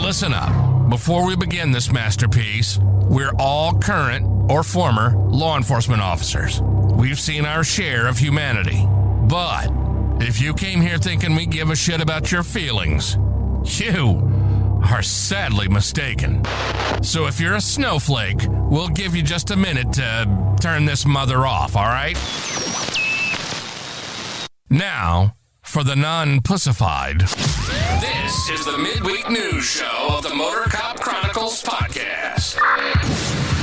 Listen up. Before we begin this masterpiece, we're all current or former law enforcement officers. We've seen our share of humanity. But if you came here thinking we give a shit about your feelings, you are sadly mistaken. So if you're a snowflake, we'll give you just a minute to turn this mother off, all right? Now, for the non-pussified. This is the midweek news show of the Motor Cop Chronicles podcast.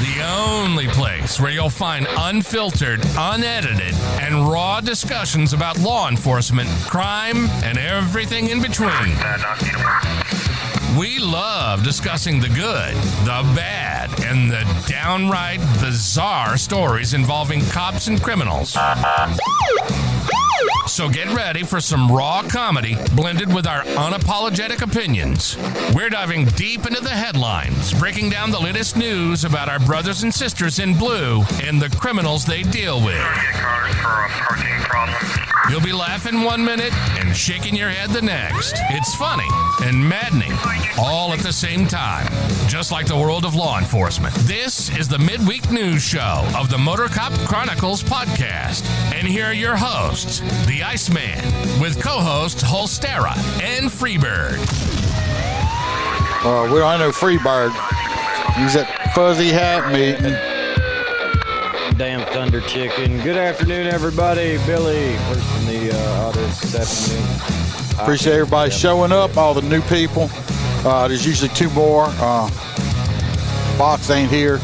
The only place where you'll find unfiltered, unedited, and raw discussions about law enforcement, crime, and everything in between. We love discussing the good, the bad, and the downright bizarre stories involving cops and criminals. So get ready for some raw comedy blended with our unapologetic opinions. We're diving deep into the headlines, breaking down the latest news about our brothers and sisters in blue and the criminals they deal with. You'll be laughing 1 minute and shaking your head the next. It's funny and maddening all at the same time, just like the world of law enforcement. This is the midweek news show of the Motor Cop Chronicles podcast. And here are your hosts, the Iceman, with co-hosts Holstera and Freebird. We don't have no Freebird. He's at Fuzzy Hat meeting. Damn Thunder Chicken. Good afternoon, everybody. Billy, first in the audience this afternoon. Appreciate everybody showing up, all the new people. There's usually two more. Box ain't here.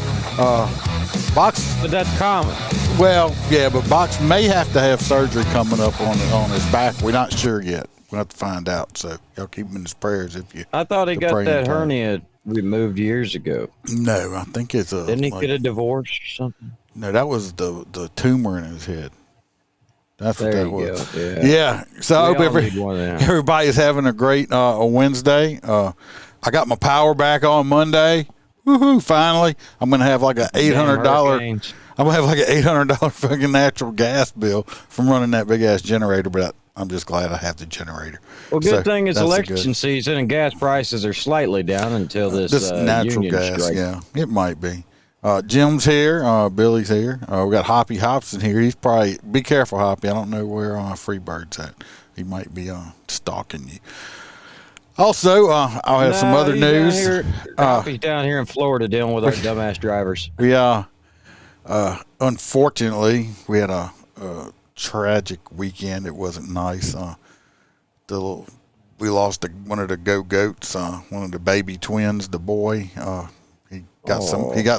Box. But that's common. Well, yeah, but Box may have to have surgery coming up on his back. We're not sure yet. We'll have to find out. So y'all keep him in his prayers if you. I thought he got that hernia removed years ago. No, I think it's a. Didn't he get a divorce or something? No, that was the tumor in his head. That's what there that was. Go. Yeah. So I hope everybody's having a great Wednesday. I got my power back on Monday. Woohoo! Finally, I'm gonna have like an $800. I'm gonna have like an $800 fucking natural gas bill from running that big ass generator. But I'm just glad I have the generator. Well, good thing it's election season and gas prices are slightly down until this natural union gas. strike. Yeah, it might be. Jim's here. Billy's here. We got Hoppy Hobson here. He's probably, be careful, Hoppy. I don't know where Freebird's at. He might be stalking you. Also, I'll have some other news. Hoppy's down here in Florida dealing with our dumbass drivers. We unfortunately, we had a tragic weekend. It wasn't nice. We lost one of the goats, one of the baby twins, the boy. He got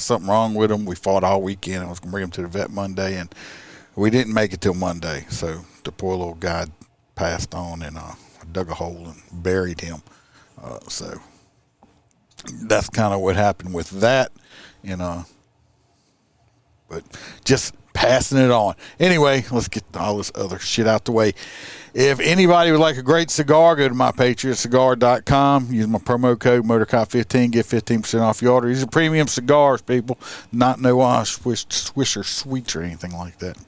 something wrong with him. We fought all weekend. I was gonna bring him to the vet Monday, and we didn't make it till Monday. So the poor little guy passed on, and I dug a hole and buried him. So that's kind of what happened with that, but just passing it on. Anyway, let's get all this other shit out the way. If anybody would like a great cigar, go to mypatriotcigar.com. Use my promo code MotorCop15. Get 15% off your order. These are premium cigars, people. Not no Swisher Sweets or anything like that.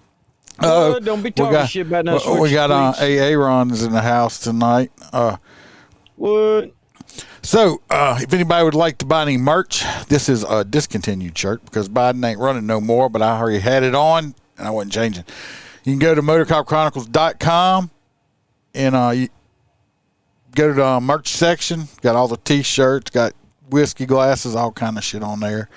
Don't be talking shit about no Swisher We got Sweets. AA runs in the house tonight. What? So, if anybody would like to buy any merch, this is a discontinued shirt because Biden ain't running no more, but I already had it on, and I wasn't changing. You can go to motorcopchronicles.com, and you go to the merch section. Got all the T-shirts, got whiskey glasses, all kind of shit on there.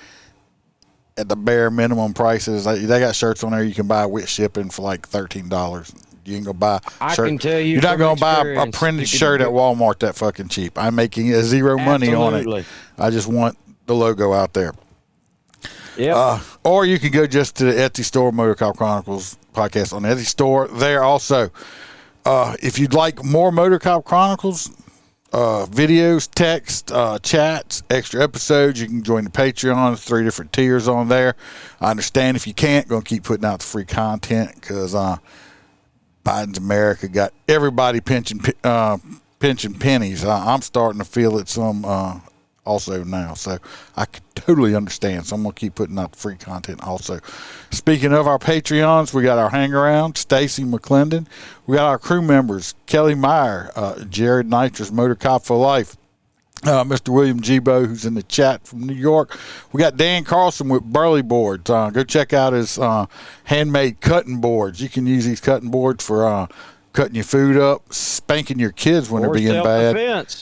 At the bare minimum prices, they got shirts on there you can buy with shipping for like $13. You can go buy a shirt. I can tell you, you're not going to buy a printed shirt at Walmart that fucking cheap. I'm making zero money on it. I just want the logo out there. Yeah. Or you can go just to the Etsy store, Motor Cop Chronicles podcast on the Etsy store. There also, if you'd like more Motor Cop Chronicles videos, text, chats, extra episodes, you can join the Patreon. There's 3 different tiers on there. I understand if you can't, going to keep putting out the free content because Biden's America got everybody pinching pennies. I'm starting to feel it some also now, so I could totally understand. So I'm going to keep putting out the free content also. Speaking of our Patreons, we got our hang-around, Stacy McClendon. We got our crew members, Kelly Meyer, Jared Nitrous, Motor Cop for Life, Mr. William Gibo, who's in the chat from New York. We got Dan Carlson with Burley Boards. Go check out his handmade cutting boards. You can use these cutting boards for cutting your food up, spanking your kids when they're being bad,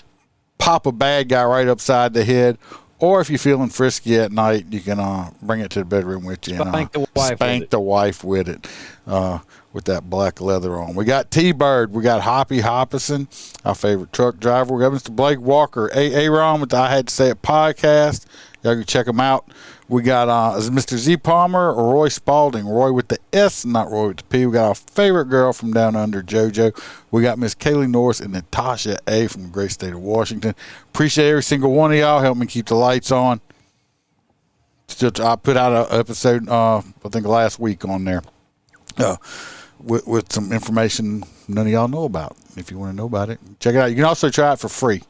pop a bad guy right upside the head, or if you're feeling frisky at night, you can bring it to the bedroom with you and spank the wife with it. With that black leather on. We got T-Bird. We got Hoppy Hoppison, our favorite truck driver. We got Mr. Blake Walker, Aaron with the I Had to Say It podcast. Y'all can check him out. We got Mr. Z Palmer or Roy Spalding. Roy with the S, not Roy with the P. We got our favorite girl from down under, JoJo. We got Miss Kaylee Norris and Natasha A. from the great state of Washington. Appreciate every single one of y'all. Help me keep the lights on. I put out an episode, I think last week on there. With some information none of y'all know about. If you want to know about it, check it out. You can also try it for free.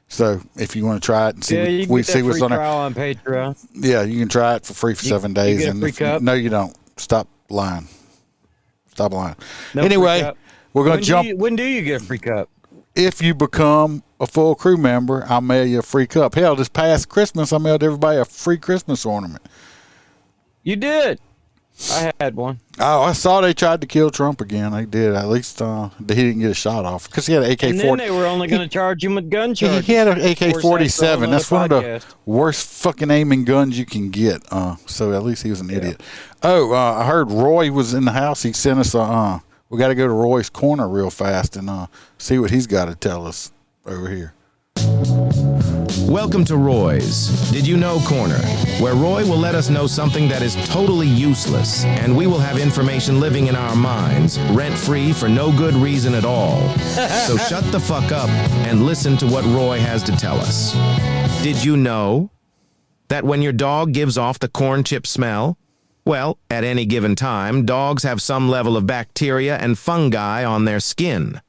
So if you want to try it and see, see what's on there. On Pateron. Yeah, you can try it for free for 7 days. You get a free cup? No, you don't. Stop lying. Stop lying. No, anyway, we're going to jump. When do you get a free cup? If you become a full crew member, I'll mail you a free cup. Hell, this past Christmas, I mailed everybody a free Christmas ornament. You did. I had one. Oh, I saw they tried to kill Trump again. They did. At least he didn't get a shot off because he had an AK-47. And then they were only going to charge him with gun charges. He had an AK-47. That's one of the worst fucking aiming guns you can get. So at least he was an idiot. I heard Roy was in the house. He sent us we got to go to Roy's Corner real fast and see what he's got to tell us over here. Welcome to Roy's Did You Know Corner, where Roy will let us know something that is totally useless, and we will have information living in our minds, rent-free for no good reason at all. So shut the fuck up and listen to what Roy has to tell us. Did you know that when your dog gives off the corn chip smell, well, at any given time, dogs have some level of bacteria and fungi on their skin.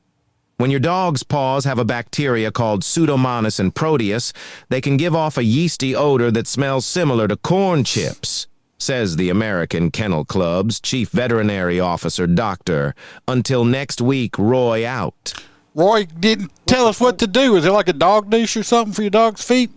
When your dog's paws have a bacteria called Pseudomonas and Proteus, they can give off a yeasty odor that smells similar to corn chips, says the American Kennel Club's chief veterinary officer, Doctor. Until next week, Roy out. Roy didn't tell us what to do. Is it like a dog douche or something for your dog's feet?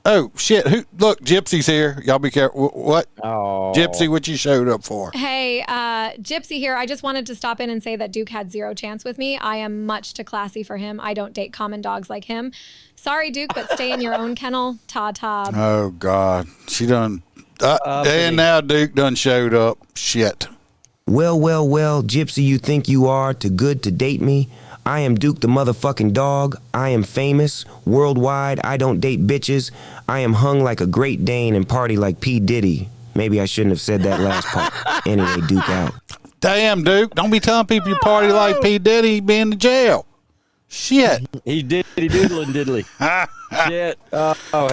Oh, shit. Look, Gypsy's here. Y'all be careful. What? Oh. Gypsy, what you showed up for? Hey, Gypsy here. I just wanted to stop in and say that Duke had zero chance with me. I am much too classy for him. I don't date common dogs like him. Sorry, Duke, but stay in your own kennel. Ta-ta. Oh, God. She done. And now Duke done showed up. Shit. Well, Gypsy, you think you are too good to date me? I am Duke the motherfucking dog. I am famous. Worldwide, I don't date bitches. I am hung like a Great Dane and party like P. Diddy. Maybe I shouldn't have said that last part. Anyway, Duke out. Damn, Duke. Don't be telling people you party like P. Diddy. Be in the jail. Shit. He doodling diddly. Shit. Oh, hell. All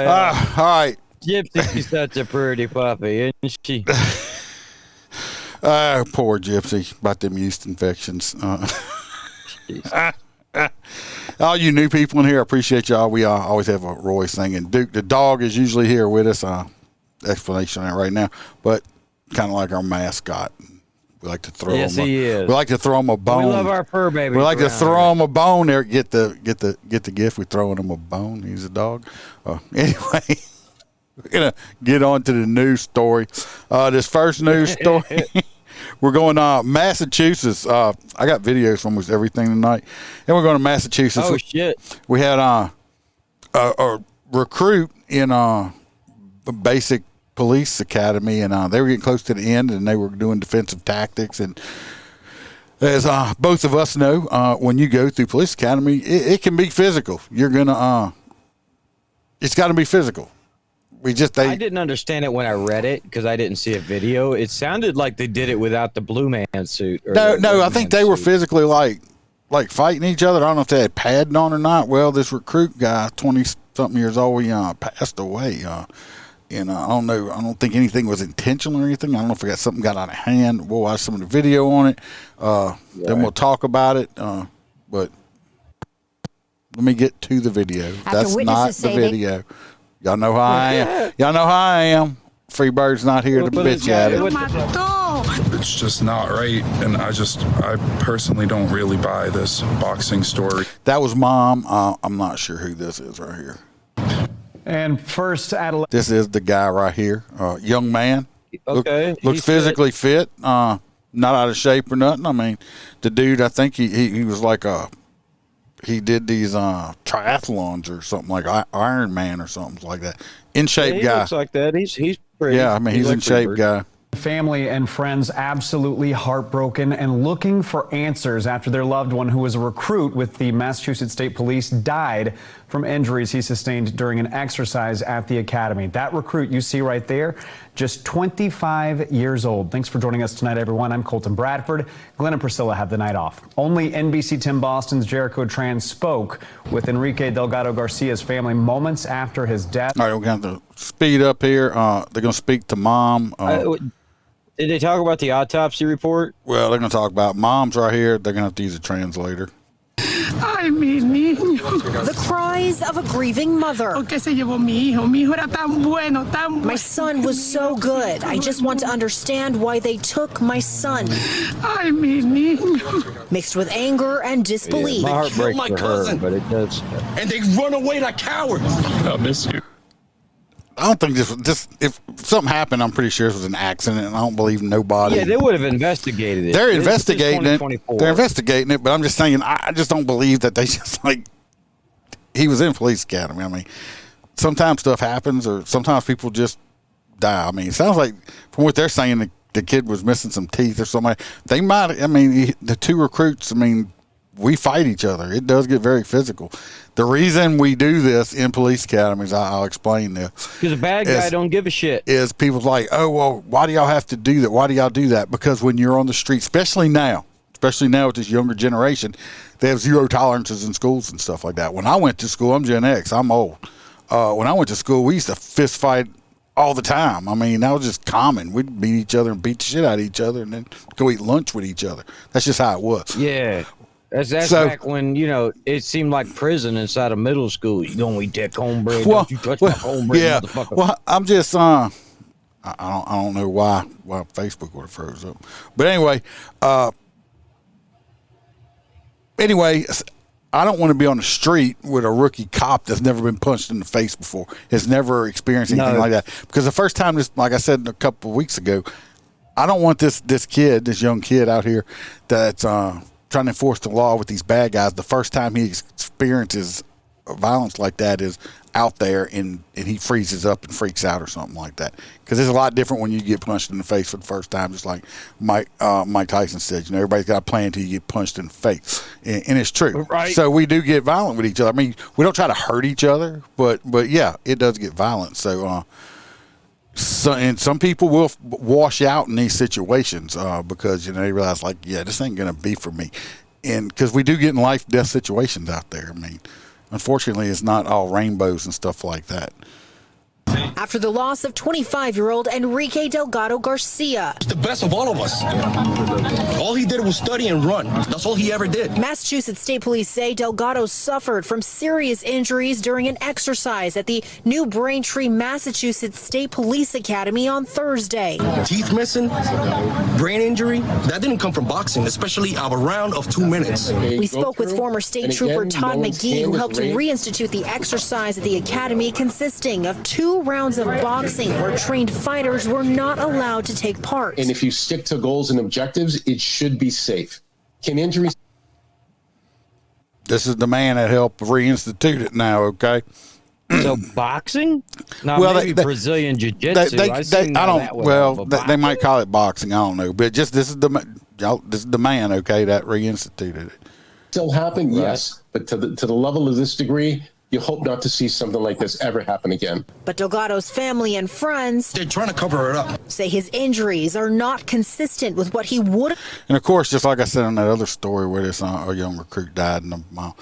right. Gypsy's such a pretty puppy, isn't she? Poor Gypsy. About them yeast infections. All you new people in here, I appreciate y'all. We always have a Roy thing, and Duke the dog is usually here with us. Explanation on it right now, but kind of like our mascot. We like to throw him. Yes, he is. We like to throw him a bone. We love our fur baby. We like to throw him a bone. There, get the gift. We throwing him a bone. He's a dog. Anyway, we're gonna get on to the news story. This first news story. We're going to Massachusetts. I got videos from almost everything tonight. And we're going to Massachusetts. Oh, shit. We had a recruit in a basic police academy, and they were getting close to the end, and they were doing defensive tactics. And as both of us know, when you go through police academy, it can be physical. You're going to it's got to be physical. I didn't understand it when I read it because I didn't see a video. It sounded like they did it without the blue man suit. No, I think they were physically like fighting each other. I don't know if they had padding on or not. Well, this recruit guy, 20-something years old, he passed away. And I don't know. I don't think anything was intentional or anything. I don't know if something got out of hand. We'll watch some of the video on it. Then we'll talk about it. But let me get to the video. That's not the video. Y'all know how I am. Y'all know how I am. Freebird's not here to bitch at it. It's just not right, and I personally don't really buy this boxing story. That was Mom. I'm not sure who this is right here. And first, this is the guy right here, young man. Okay. Looks physically fit, not out of shape or nothing. I mean, the dude, I think he was like he did these triathlons or something like Iron Man or something like that. In shape he guy. Looks like that. He's pretty. Yeah, I mean, he's in shape guy. family and friends absolutely heartbroken and looking for answers after their loved one, who was a recruit with the Massachusetts State Police, died from injuries he sustained during an exercise at the academy. That recruit you see right there, just 25 years old. Thanks for joining us tonight, everyone. I'm Colton Bradford. Glenn and Priscilla have the night off. Only NBC 10 Boston's Jericho Tran spoke with Enrique Delgado Garcia's family moments after his death. All right, we're going to speed up here. They're going to speak to mom. Did they talk about the autopsy report? Well, they're going to talk about mom's right here. They're going to have to use a translator. The cries of a grieving mother. My son was so good. I just want to understand why they took my son. Mixed with anger and disbelief. My heart breaks for her, but it does. And they run away like cowards. I miss you. I don't think this if something happened, I'm pretty sure this was an accident, and I don't believe nobody. Yeah, they would have investigated it. They're investigating it. They're investigating it, but I'm just saying, I just don't believe that they just he was in police academy. I mean, sometimes stuff happens, or sometimes people just die. I mean, it sounds like from what they're saying, the kid was missing some teeth or something. They might. I mean, the two recruits. I mean, we fight each other. It does get very physical. The reason we do this in police academies, I'll explain this. Because a bad guy don't give a shit. Is people's like, oh, well, why do y'all have to do that? Why do y'all do that? Because when you're on the street, especially now with this younger generation, they have zero tolerances in schools and stuff like that. When I went to school, I'm Gen X. I'm old. When I went to school, we used to fist fight all the time. I mean, that was just common. We'd beat each other and beat the shit out of each other and then go eat lunch with each other. That's just how it was. Yeah. That's back when, it seemed like prison inside of middle school. You don't eat that cornbread. Don't you touch my cornbread, motherfucker. Well, I'm just, I don't know why Facebook would have froze up. But anyway, I don't want to be on the street with a rookie cop that's never been punched in the face before, has never experienced anything like that. Because the first time, like I said a couple of weeks ago, I don't want this young kid out here that's trying to enforce the law with these bad guys. The first time he experiences violence like that is out there and he freezes up and freaks out or something like that. Because it's a lot different when you get punched in the face for the first time, just like Mike Tyson said. Everybody's got a plan until you get punched in the face. And it's true. Right. So we do get violent with each other. I mean, we don't try to hurt each other, but yeah, it does get violent. So, and some people will wash out in these situations because they realize this ain't gonna be for me, and because we do get in life death situations out there. I mean, unfortunately, it's not all rainbows and stuff like that. After the loss of 25-year-old Enrique Delgado Garcia. He's the best of all of us. All he did was study and run. That's all he ever did. Massachusetts State Police say Delgado suffered from serious injuries during an exercise at the New Braintree, Massachusetts State Police Academy on Thursday. Teeth missing, brain injury, that didn't come from boxing, especially a round of 2 minutes. We spoke with former state trooper Todd McGee, who helped reinstitute the exercise at the academy, consisting of 2 rounds of boxing where trained fighters were not allowed to take part. And if you stick to goals and objectives, it should be safe. Can injuries... This is the man that helped reinstitute it now, okay? So boxing? No, well, maybe Brazilian jiu-jitsu. They might call it boxing. I don't know. But just this is the man, okay, that reinstituted it. Still happen, yes. But to the level of this degree, you hope not to see something like this ever happen again. But Delgado's family and friends, they're trying to cover it up, say his injuries are not consistent with what he would. And of course, just like I said in that other story where this a young recruit died in the mile.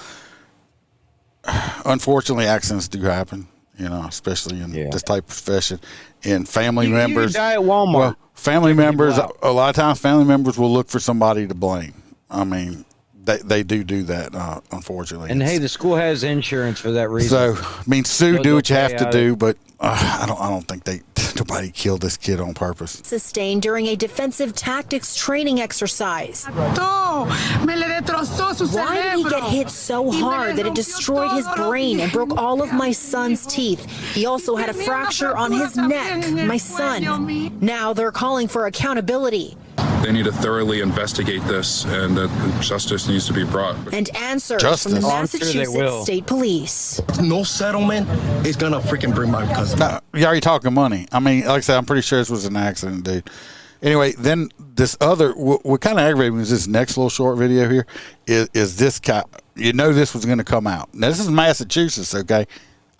Unfortunately, accidents do happen, especially in this type of profession. And family members, you die at Walmart. Well, family members, a lot of times, family members will look for somebody to blame. I mean, they do that, unfortunately. And hey, the school has insurance for that reason. So, I mean, sue, do what you have to do, but I don't think they. Nobody killed this kid on purpose. Sustained during a defensive tactics training exercise. Why did he get hit so hard that it destroyed his brain and broke all of my son's teeth? He also had a fracture on his neck. My son. Now they're calling for accountability. They need to thoroughly investigate this, and that justice needs to be brought. And answers Justice. from the I'm sure they Massachusetts will. State Police. No settlement is gonna freaking bring my cousin. No, you already talking money. I mean, like I said, I'm pretty sure this was an accident, dude. Anyway, then this other, what kind of aggravated me is this next little short video here is this guy. You know this was going to come out. Now, this is Massachusetts, okay?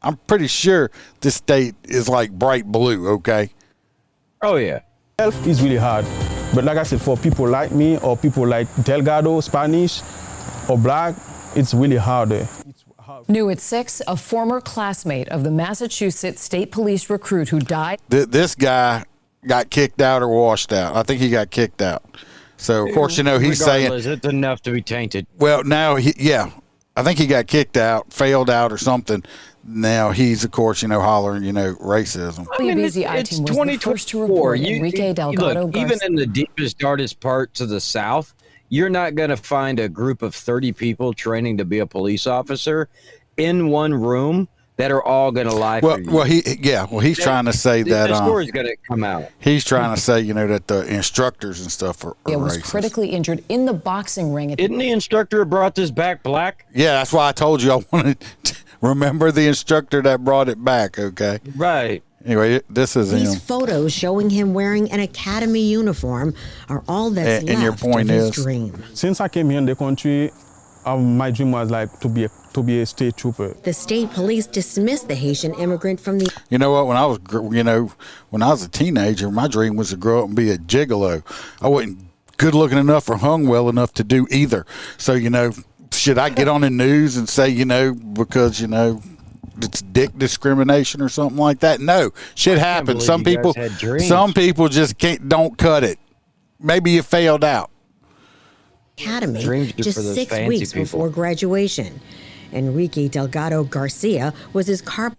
I'm pretty sure this state is like bright blue, okay? Oh, yeah. Health is really hard. But like I said, for people like me or people like Delgado, Spanish, or black, it's really hard there. New at 6, a former classmate of the Massachusetts State Police recruit who died. This guy got kicked out or washed out. I think he got kicked out. So, of course, you know, he's saying... It's enough to be tainted. Well, now, I think he got kicked out, failed out or something. Now he's, of course, you know, hollering, you know, racism. I mean, it's 2024. Enrique Delgado Look, even in the deepest, darkest parts of the South, you're not going to find a group of 30 people training to be a police officer in one room that are all going to lie for you. He's trying to say that the story's going to come out. He's trying to say, you know, that the instructors and stuff are was racist. critically injured in the boxing ring. Isn't the instructor who brought this back black? Yeah, that's why I told you I wanted to remember the instructor that brought it back, okay? Right. Anyway, this is These him. photos showing him wearing an academy uniform are all that's left your point of his is? dream. Since I came here in the country, my dream was like to be a state trooper. The state police dismissed the Haitian immigrant from the... You know what? When I was a teenager, my dream was to grow up and be a gigolo. I wasn't good looking enough or hung well enough to do either. So, you know, should I get on the news and say, you know, because, you know, it's dick discrimination or something like that? No, shit happens. Some people just don't cut it. Maybe you failed out. Academy just 6 weeks before graduation. Enrique Delgado Garcia was his car.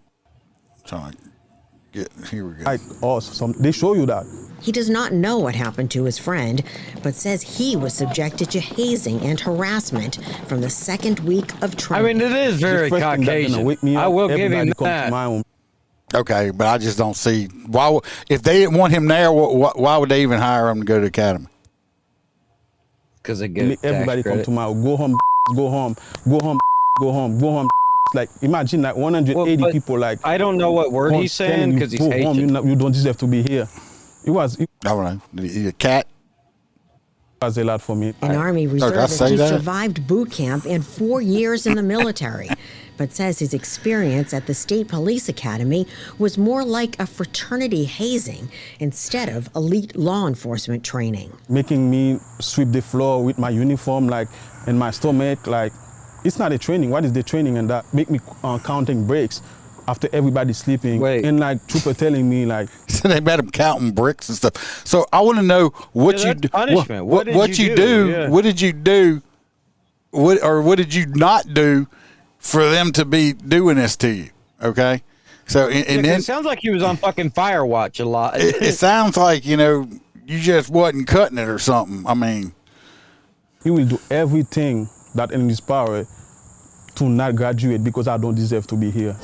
Here we go. They show you that. He does not know what happened to his friend, but says he was subjected to hazing and harassment from the second week of training. I mean, it is very Caucasian. I will give him that. Okay, but I just don't see why. If they didn't want him there, why would they even hire him to go to the academy? Because they get everybody come to my go home, go home, go home, go home, go home. Like imagine like 180 people. Like I don't know what word he's saying because he's Haitian. You don't deserve to be here. It was. I don't know. A cat. Was a lot for me. An Army reservist who survived boot camp and 4 years in the military, but says his experience at the State Police Academy was more like a fraternity hazing instead of elite law enforcement training. Making me sweep the floor with my uniform, like, and my stomach, like, it's not a training. What is the training? And that make me counting breaks after everybody's sleeping. And like trooper telling me like, so they made him counting bricks and stuff. So I want to know what you do. Punishment. What you do? Yeah. What did you do? What did you not do for them to be doing this to you? Okay. So and then it sounds like he was on fucking fire watch a lot. It sounds like, you know, you just wasn't cutting it or something. I mean, he will do everything that in his power to not graduate because I don't deserve to be here.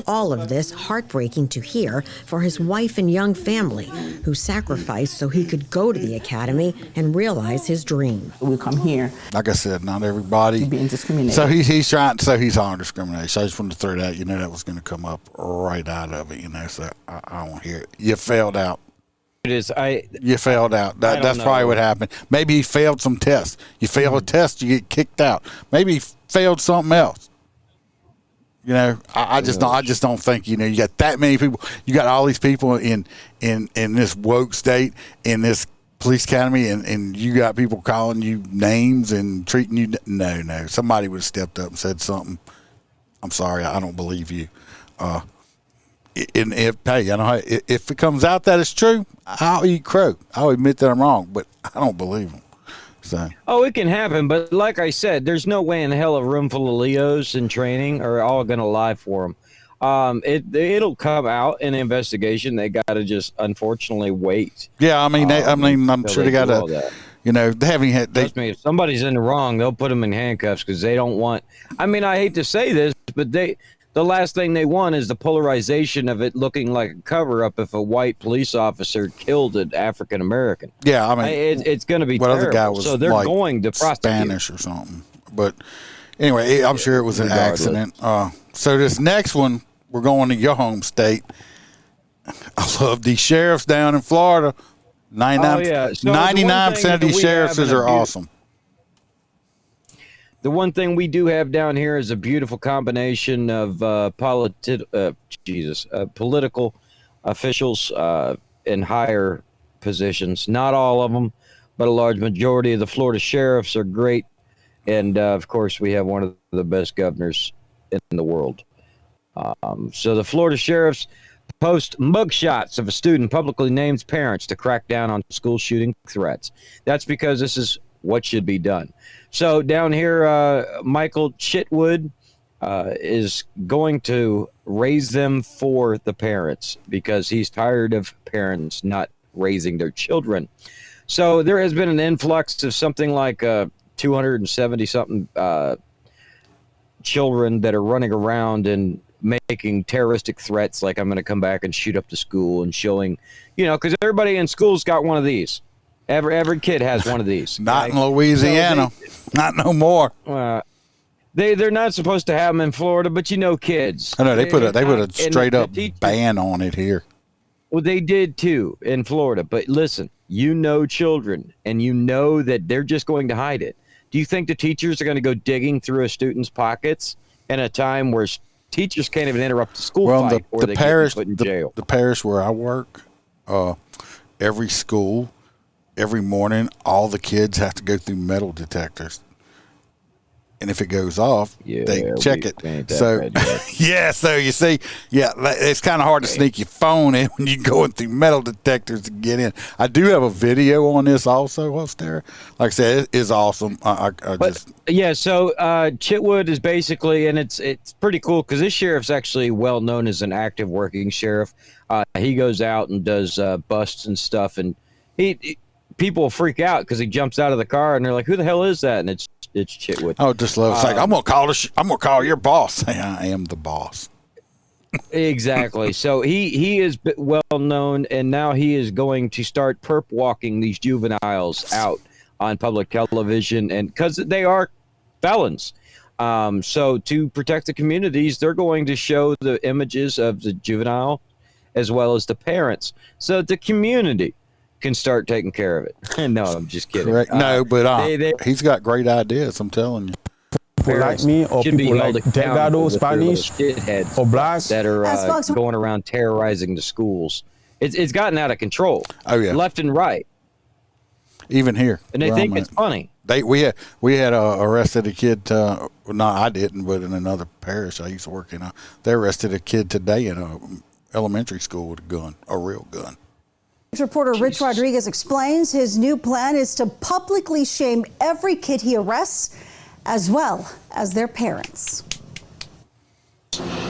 All of this heartbreaking to hear for his wife and young family who sacrificed so he could go to the academy and realize his dream. We come here. Like I said, not everybody. Being discriminated. So he's trying. So he's on discrimination. I just wanted to throw that. You know, that was going to come up right out of it. You know, so I don't hear it. You failed out. It is. You failed out. That's probably what happened. Maybe he failed some tests. You fail a test, you get kicked out. Maybe he failed something else. You know, I just don't think, you know, you got that many people. You got all these people in this woke state, in this police academy, and you got people calling you names and treating you. No. Somebody would have stepped up and said something. I'm sorry, I don't believe you. And if it comes out that it's true, I'll eat crow. I'll admit that I'm wrong, but I don't believe them. So. Oh, it can happen, but like I said, there's no way in hell a room full of Leos in training are all going to lie for him. It'll come out in the investigation. They got to just unfortunately wait. Yeah, I mean, I'm sure they got to. They haven't had. Trust me, if somebody's in the wrong, they'll put them in handcuffs because they don't want. I mean, I hate to say this, but the last thing they want is the polarization of it looking like a cover-up if a white police officer killed an African American. Yeah, I mean, it's going to be terrible. Other guy was so they're going to prosecute. Spanish or something. But anyway, I'm sure it was an accident. So this next one, we're going to your home state. I love these sheriffs down in Florida. 99% of these sheriffs are awesome. The one thing we do have down here is a beautiful combination of political officials in higher positions. Not all of them, but a large majority of the Florida sheriffs are great. And, of course, we have one of the best governors in the world. So the Florida sheriffs post mugshots of a student publicly names parents to crack down on school shooting threats. That's because this is what should be done. So down here, Michael Chitwood is going to raise them for the parents because he's tired of parents not raising their children. So there has been an influx of something like 270-something children that are running around and making terroristic threats like I'm going to come back and shoot up the school and showing, because everybody in school's got one of these. Every kid has one of these. Not in Louisiana. Not no more. They're not supposed to have them in Florida, but kids. I know they put a straight up ban on it here. Well, they did too in Florida. But listen, children, and that they're just going to hide it. Do you think the teachers are going to go digging through a student's pockets in a time where teachers can't even interrupt the school fight or they get put in jail? The parish where I work, every school, every morning, all the kids have to go through metal detectors. And if it goes off, they check it. So, so you see, it's kind of hard to sneak your phone in when you're going through metal detectors to get in. I do have a video on this also, Stara. Like I said, it is awesome. So Chitwood is basically, and it's pretty cool because this sheriff's actually well known as an active working sheriff. He goes out and does busts and stuff, and people freak out because he jumps out of the car and they're like, "Who the hell is that?" And it's Chitwood. Oh, just love. It's like I'm gonna call your boss. I am the boss. Exactly. So he is well known, and now he is going to start perp walking these juveniles out on public television, and because they are felons. So to protect the communities, they're going to show the images of the juvenile as well as the parents, so the community can start taking care of it. No, I'm just kidding. Correct. No, but he's got great ideas. I'm telling you. People like me or people like Delgado, Spanish, or blacks that are going around terrorizing the schools. It's gotten out of control. Oh yeah, left and right. Even here, and they think it's funny. We had arrested a kid. No, I didn't, but in another parish I used to work in. They arrested a kid today in a elementary school with a gun, a real gun. Reporter Rich Rodriguez explains his new plan is to publicly shame every kid he arrests, as well as their parents.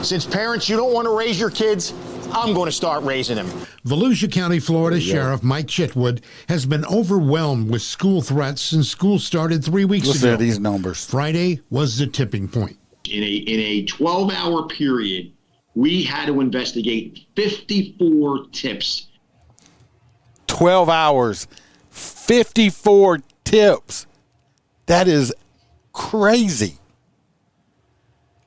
Since parents, you don't want to raise your kids, I'm going to start raising them. Volusia County, Florida Sheriff Mike Chitwood has been overwhelmed with school threats since school started 3 weeks ago. Listen to these numbers. Friday was the tipping point. In a 12-hour period, we had to investigate 54 tips. 12 hours, 54 tips. That is crazy.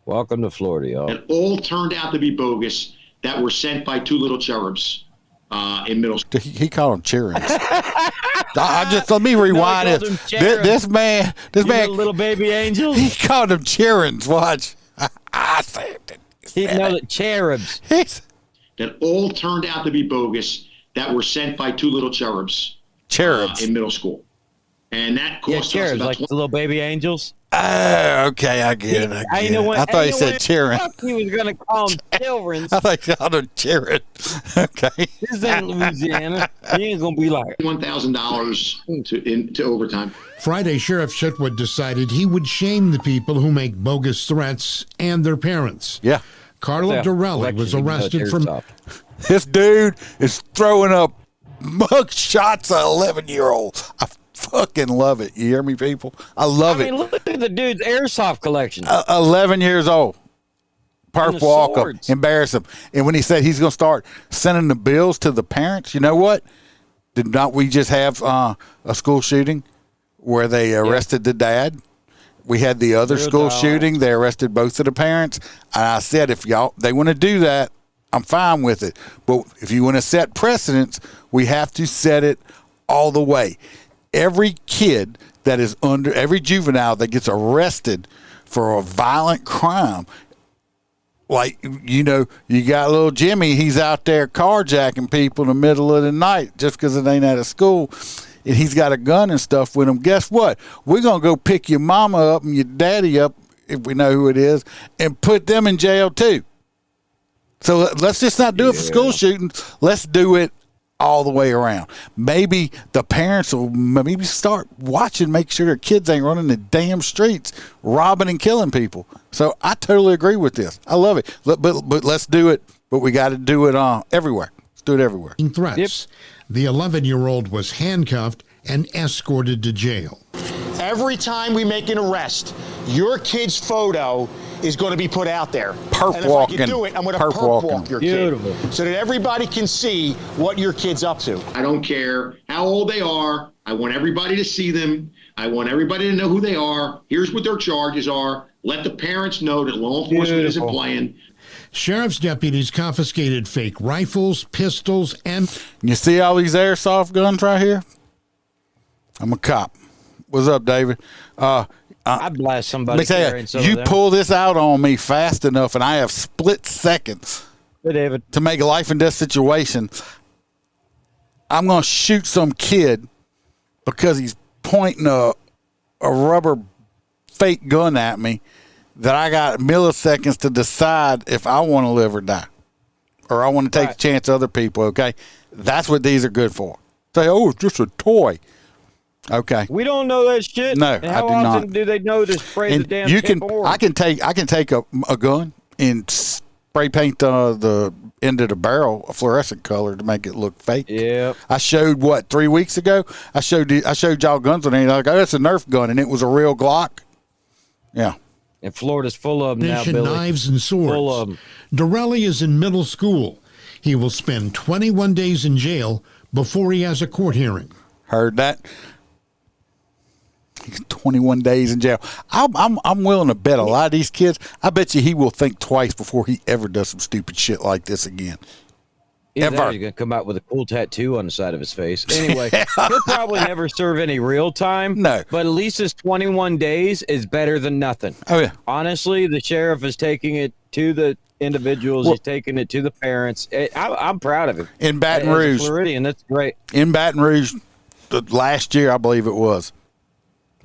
Welcome to Florida, y'all. And all turned out to be bogus that were sent by two little cherubs in middle school. He called them cherubs. Let me rewind it. This man, little baby angels. He called them cherubs. Watch. I said it. Cherubs. That all turned out to be bogus that were sent by two little cherubs in middle school. And that cost us about like the little baby angels. Okay, I get it. I thought he said cheering. He was going to call them children. I thought he called them cheering. Okay. This ain't Louisiana. He ain't going to be like $1,000 to overtime. Friday, Sheriff Chitwood decided he would shame the people who make bogus threats and their parents. Yeah. Carla Dorelli was arrested from... This dude is throwing up mug shots at 11-year-olds. I fucking love it. You hear me, people? I love it. Look at the dude's airsoft collection. 11 years old. Perp walk up, swords. embarrass him. And when he said he's going to start sending the bills to the parents, you know what? Did not we just have a school shooting where they arrested the dad? We had the other school shooting. They arrested both of the parents. And I said, if they want to do that, I'm fine with it. But if you want to set precedents, we have to set it all the way. Every kid that is every juvenile that gets arrested for a violent crime, like, you got little Jimmy, he's out there carjacking people in the middle of the night just because it ain't out of school, and he's got a gun and stuff with him. Guess what? We're going to go pick your mama up and your daddy up, if we know who it is, and put them in jail too. So let's just not do it for school shootings. Let's do it all the way around. Maybe the parents will maybe start watching, make sure their kids ain't running the damn streets, robbing and killing people. So I totally agree with this. I love it. But let's do it. But we got to do it everywhere. Let's do it everywhere. Threats. Yep. The 11-year-old was handcuffed and escorted to jail. Every time we make an arrest, your kid's photo is going to be put out there. Perp and walking. If I can do it, I'm going to perp walk your kid so that everybody can see what your kid's up to. I don't care how old they are. I want everybody to see them. I want everybody to know who they are. Here's what their charges are. Let the parents know that law enforcement isn't playing. Sheriff's deputies confiscated fake rifles, pistols, and... You see all these airsoft guns right here? I'm a cop. What's up, David? I'd blast somebody. You pull this out on me fast enough, and I have split seconds to make a life and death situation. I'm going to shoot some kid because he's pointing a rubber fake gun at me that I got milliseconds to decide if I want to live or die, or I want to take a chance other people, okay? That's what these are good for. Say, oh, it's just a toy. Okay. We don't know that shit. No, and how often do they know to spray the damn tip board? I can take a gun and spray paint the end of the barrel a fluorescent color to make it look fake. Yeah. I showed 3 weeks ago. I showed y'all guns on there. Like, oh, that's a Nerf gun, and it was a real Glock. Yeah. And Florida's full of them now, Billy. Knives and swords. Full of them. Dorelli is in middle school. He will spend 21 days in jail before he has a court hearing. Heard that? 21 days in jail. I'm willing to bet a lot of these kids, I bet you he will think twice before he ever does some stupid shit like this again. He's going to come out with a cool tattoo on the side of his face. Anyway, he'll probably never serve any real time. No. But at least his 21 days is better than nothing. Oh, yeah. Honestly, the sheriff is taking it to the individuals. He's taking it to the parents. I'm proud of him. In Baton Rouge. Floridian, that's great. In Baton Rouge, last year, I believe it was,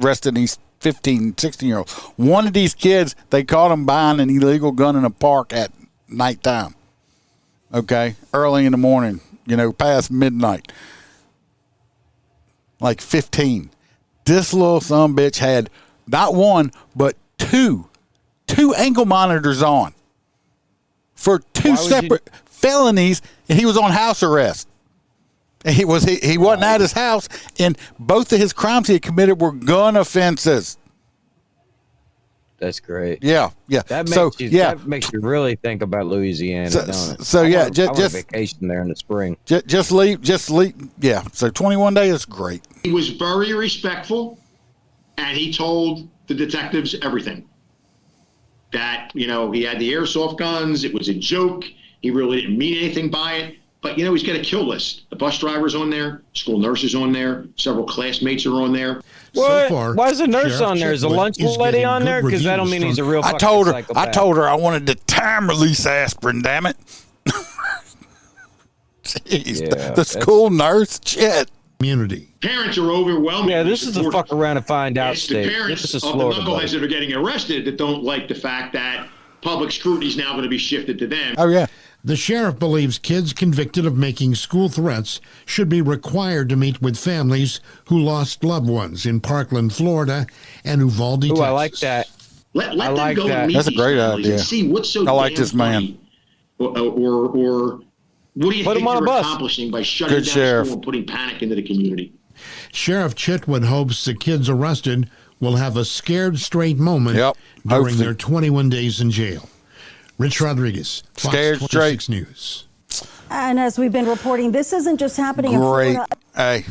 arresting these 15, 16-year-olds. One of these kids, they caught him buying an illegal gun in a park at nighttime. Okay? Early in the morning, past midnight. Like 15. This little sumbitch had not one, but two ankle monitors on for two separate felonies, and he was on house arrest. He wasn't at his house, and both of his crimes he had committed were gun offenses. That's great. Yeah. That makes you really think about Louisiana, don't it? So I just want a vacation there in the spring. Just leave. Yeah. So 21 days is great. He was very respectful, and he told the detectives everything. That he had the airsoft guns. It was a joke. He really didn't mean anything by it. But, he's got a kill list. The bus driver's on there, school nurses on there, several classmates are on there. What? So far, why is the nurse on there? Is the lunch lady on there? Because that don't mean he's a real fucking psychopath. I told her I wanted the time release aspirin, damn it. Jeez, the school nurse, shit. Community. Parents are overwhelmed. Yeah, this is the fuck around and find out it's state. The parents This is of Florida, the knuckleheads that are getting arrested that don't like the fact that public scrutiny is now going to be shifted to them. Oh, yeah. The sheriff believes kids convicted of making school threats should be required to meet with families who lost loved ones in Parkland, Florida, and Uvalde, Texas. I like that. Let them like go that. and meet That's a these great families idea. and see what's so I like damn this man. funny. Or what do you Put think him on a you're bus. accomplishing by shutting Good down sheriff. school and putting panic into the community? Sheriff Chitwood hopes the kids arrested will have a scared straight moment during hopefully. their 21 days in jail. Rich Rodriguez, Fox Scared 26 News. And as we've been reporting, this isn't just happening in Great. Florida. Hey,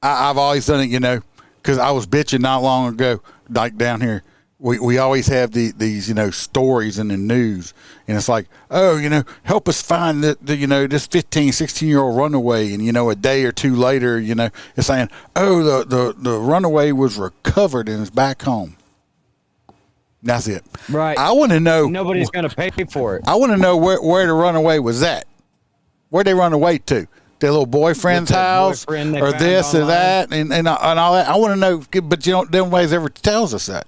I've always done it, because I was bitching not long ago, like down here. We always have these stories in the news, and it's like, oh, help us find this 15, 16-year-old runaway, and a day or two later, it's saying, oh, the runaway was recovered and is back home. That's it. Right. I want to know. Nobody's going to pay for it. I want to know where the runaway was at. Where'd they run away to? Their little boyfriend's house, boyfriend they or found this or online. that, and all that. I want to know, but nobody's ever tells us that.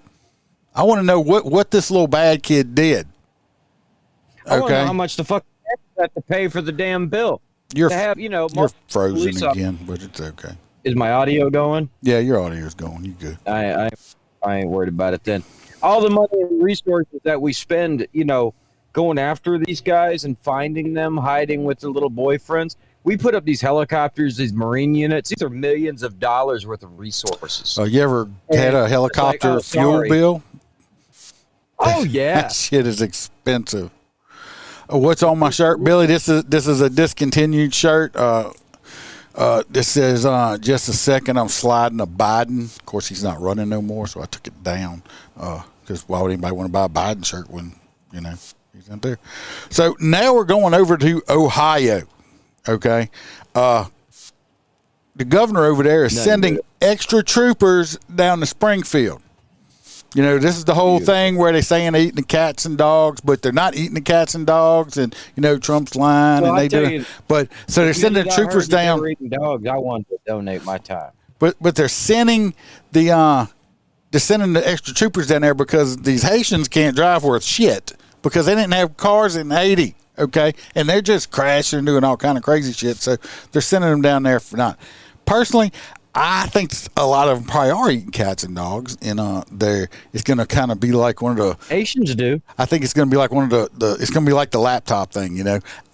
I want to know what this little bad kid did. I want to know Okay, how much the fuck have to pay for the damn bill. you're to have, you're frozen again, but it's okay. Is my audio going? Yeah, your audio's going. You good? I ain't worried about it then. All the money and resources that we spend, going after these guys and finding them hiding with their little boyfriends. We put up these helicopters, these Marine units. These are millions of dollars worth of resources. You ever had a helicopter fuel bill? Oh yeah, that shit is expensive. What's on my shirt, Billy? This is a discontinued shirt. This says, just a second, I'm sliding a Biden. Of course, he's not running no more, so I took it down. Because why would anybody want to buy a Biden shirt when, he's not there? So now we're going over to Ohio, okay? The governor over there is sending extra troopers down to Springfield. This is the whole thing where they're saying they're eating the cats and dogs, but they're not eating the cats and dogs, and Trump's lying, and they do. But so they're sending troopers down. They're eating dogs. I wanted to donate my time. But they're sending the extra troopers down there because these Haitians can't drive worth shit because they didn't have cars in Haiti, okay, and they're just crashing and doing all kind of crazy shit. So they're sending them down there for not. Personally, I think a lot of them probably are eating cats and dogs, and it's going to kind of be like one of the Asians do. I think it's going to be like one of the it's going to be like the laptop thing,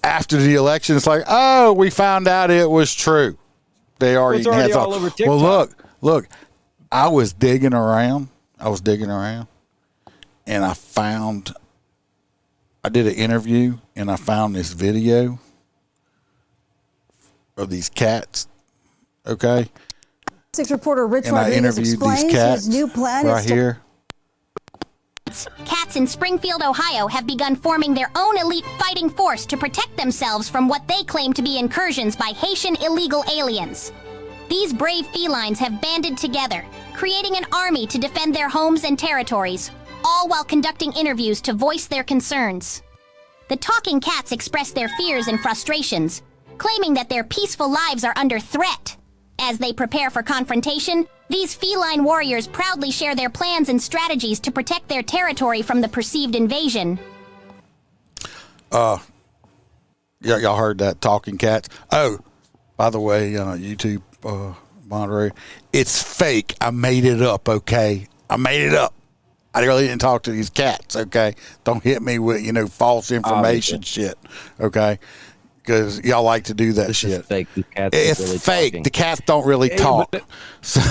After the election, it's like, oh, we found out it was true. They are eating cats all over TikTok. Well, look, I was digging around, and I did an interview, and I found this video of these cats. Okay. Six reporter Rich And I Rodriguez interviewed these explains cats his new plan right is to here. Cats in Springfield, Ohio have begun forming their own elite fighting force to protect themselves from what they claim to be incursions by Haitian illegal aliens. These brave felines have banded together, creating an army to defend their homes and territories, all while conducting interviews to voice their concerns. The talking cats express their fears and frustrations, claiming that their peaceful lives are under threat. As they prepare for confrontation, these feline warriors proudly share their plans and strategies to protect their territory from the perceived invasion. Yeah, y'all heard that, talking cats. Oh, by the way, YouTube moderator, it's fake. I made it up, okay? I made it up. I really didn't talk to these cats, okay? Don't hit me with, false information shit, okay? Because y'all like to do that shit. Fake. The cats it's really fake. Talking. The cats don't really talk. So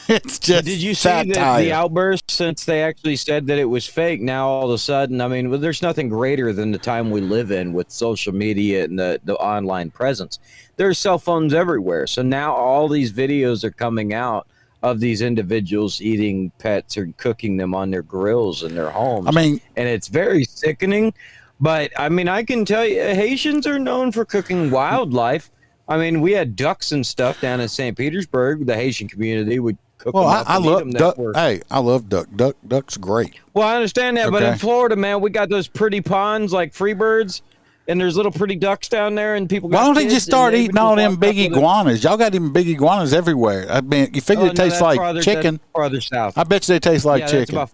it's just Did you see the outburst since they actually said that it was fake? Now all of a sudden, there's nothing greater than the time we live in with social media and the online presence. There's cell phones everywhere. So now all these videos are coming out of these individuals eating pets or cooking them on their grills in their homes. And it's very sickening. But, I can tell you, Haitians are known for cooking wildlife. We had ducks and stuff down in St. Petersburg. The Haitian community would cook them up I and love eat them. duck. Hey, I love duck. Duck's great. Well, I understand that, but in Florida, man, we got those pretty ponds like Freebirds, and there's little pretty ducks down there, and people got Why don't they kids, just start and they eating would all just them walk big up with them. iguanas? Y'all got even big iguanas everywhere. You figure it tastes like chicken. That's farther south. I bet you they taste like chicken.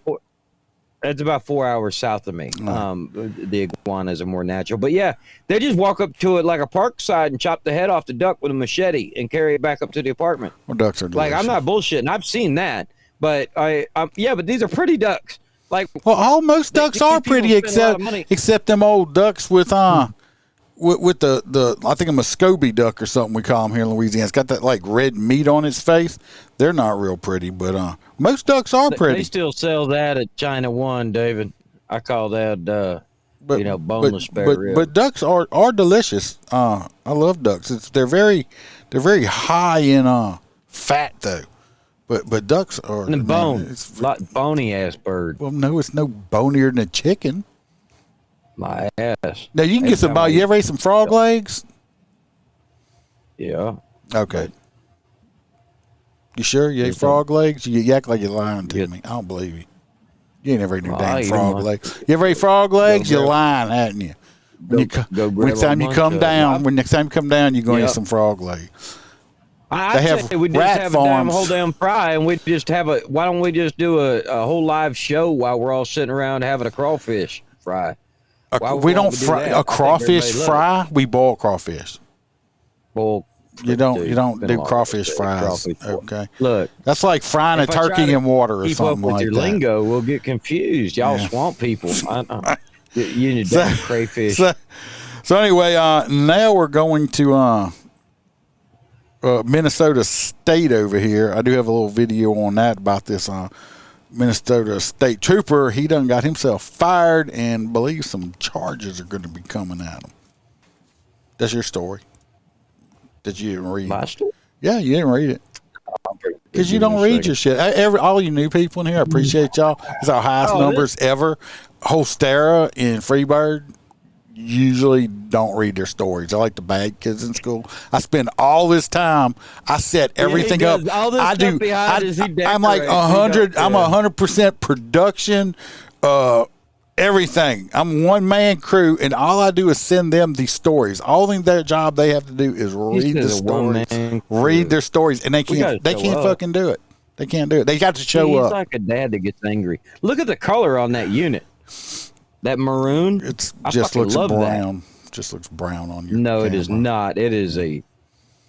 That's about 4 hours south of me. The iguanas are more natural. But yeah, they just walk up to it like a park side and chop the head off the duck with a machete and carry it back up to the apartment. Well, ducks are delicious. Like, I'm not bullshitting. I've seen that. But but these are pretty ducks. Like, well, most ducks are pretty, except them old ducks with the I think a Muscovy duck or something we call them here in Louisiana. It's got that like red meat on its face. They're not real pretty, but most ducks are pretty. They still sell that at China One, David. I call that boneless spare rib. But ducks are delicious. I love ducks. They're very high in fat though. But ducks are and bone. It's like bony ass bird. Well, no, it's no bonier than a chicken. My ass. Now you can get some. You ever ate some frog legs? Yeah. Okay. You sure you ate frog legs? You act like you're lying to me. I don't believe you. You ain't never eaten no damn frog legs. You ever ate frog legs? You're lying, hadn't you? Next time you come down, you're going to eat some frog legs. I'd say we just have a whole damn fry, and we just have why don't we just do a whole live show while we're all sitting around having a crawfish fry? We don't fry a crawfish fry. We boil crawfish. Boil. You don't do crawfish fries. Okay. Look, that's like frying a turkey in water or something like that. Keep up with your lingo, we'll get confused. Y'all swamp people. You need damn crayfish. So anyway, now we're going to Minnesota State over here. I do have a little video on that about this Minnesota State trooper. He done got himself fired and believes some charges are going to be coming at him. That's your story. Did you didn't read my story? Yeah, you didn't read it. Because you don't read your shit. All you new people in here, I appreciate y'all. It's our highest numbers ever. Holstera and Freebird usually don't read their stories. I like the bad kids in school. I spend all this time. I set everything up. All this I do. I'm like 100. I'm 100% production. Everything. I'm one man crew, and all I do is send them these stories. All their job they have to do is read the stories. Read their stories, and they can't. They can't fucking do it. They can't do it. They got to show up. He's like a dad that gets angry. Look at the color on that unit. That maroon. It just looks brown. Just looks brown on your. No, camera. it is not. It is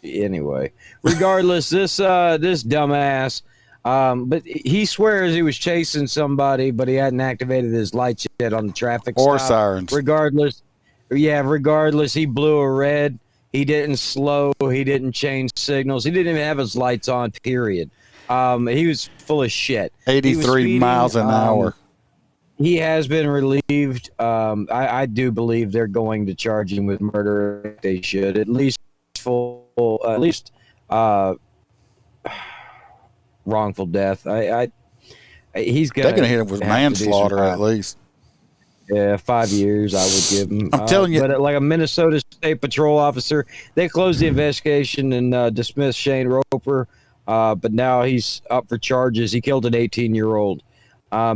anyway. Regardless, this dumbass. But he swears he was chasing somebody, but he hadn't activated his lights yet on the traffic or stop. sirens. Regardless, he blew a red. He didn't slow. He didn't change signals. He didn't even have his lights on. Period. He was full of shit. 83 miles an hour. He has been relieved. I do believe they're going to charge him with murder. They should at least wrongful death. He's gonna. They're gonna hit him with manslaughter at least. Yeah, 5 years I would give him. I'm telling you, but like a Minnesota State Patrol officer, they closed the investigation and dismissed Shane Roper. But now he's up for charges. He killed an 18-year-old.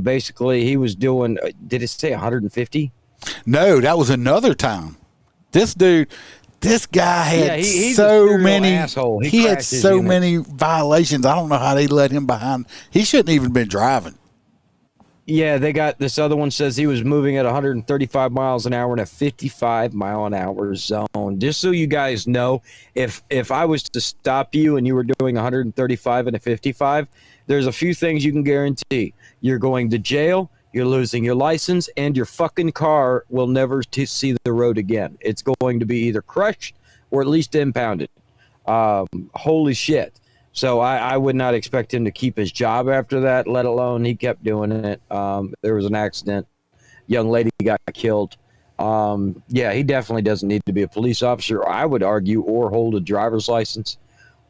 Basically, he was doing. Did it say 150? No, that was another time. This guy had so many. Asshole. He had so many violations. I don't know how they let him behind. He shouldn't even been driving. Yeah, they got this other one says he was moving at 135 miles an hour in a 55 mile an hour zone. Just so you guys know, if I was to stop you and you were doing 135 and a 55, there's a few things you can guarantee. You're going to jail. You're losing your license, and your fucking car will never see the road again. It's going to be either crushed or at least impounded. Holy shit. So I would not expect him to keep his job after that, let alone he kept doing it. There was an accident. Young lady got killed. Yeah, he definitely doesn't need to be a police officer, I would argue, or hold a driver's license.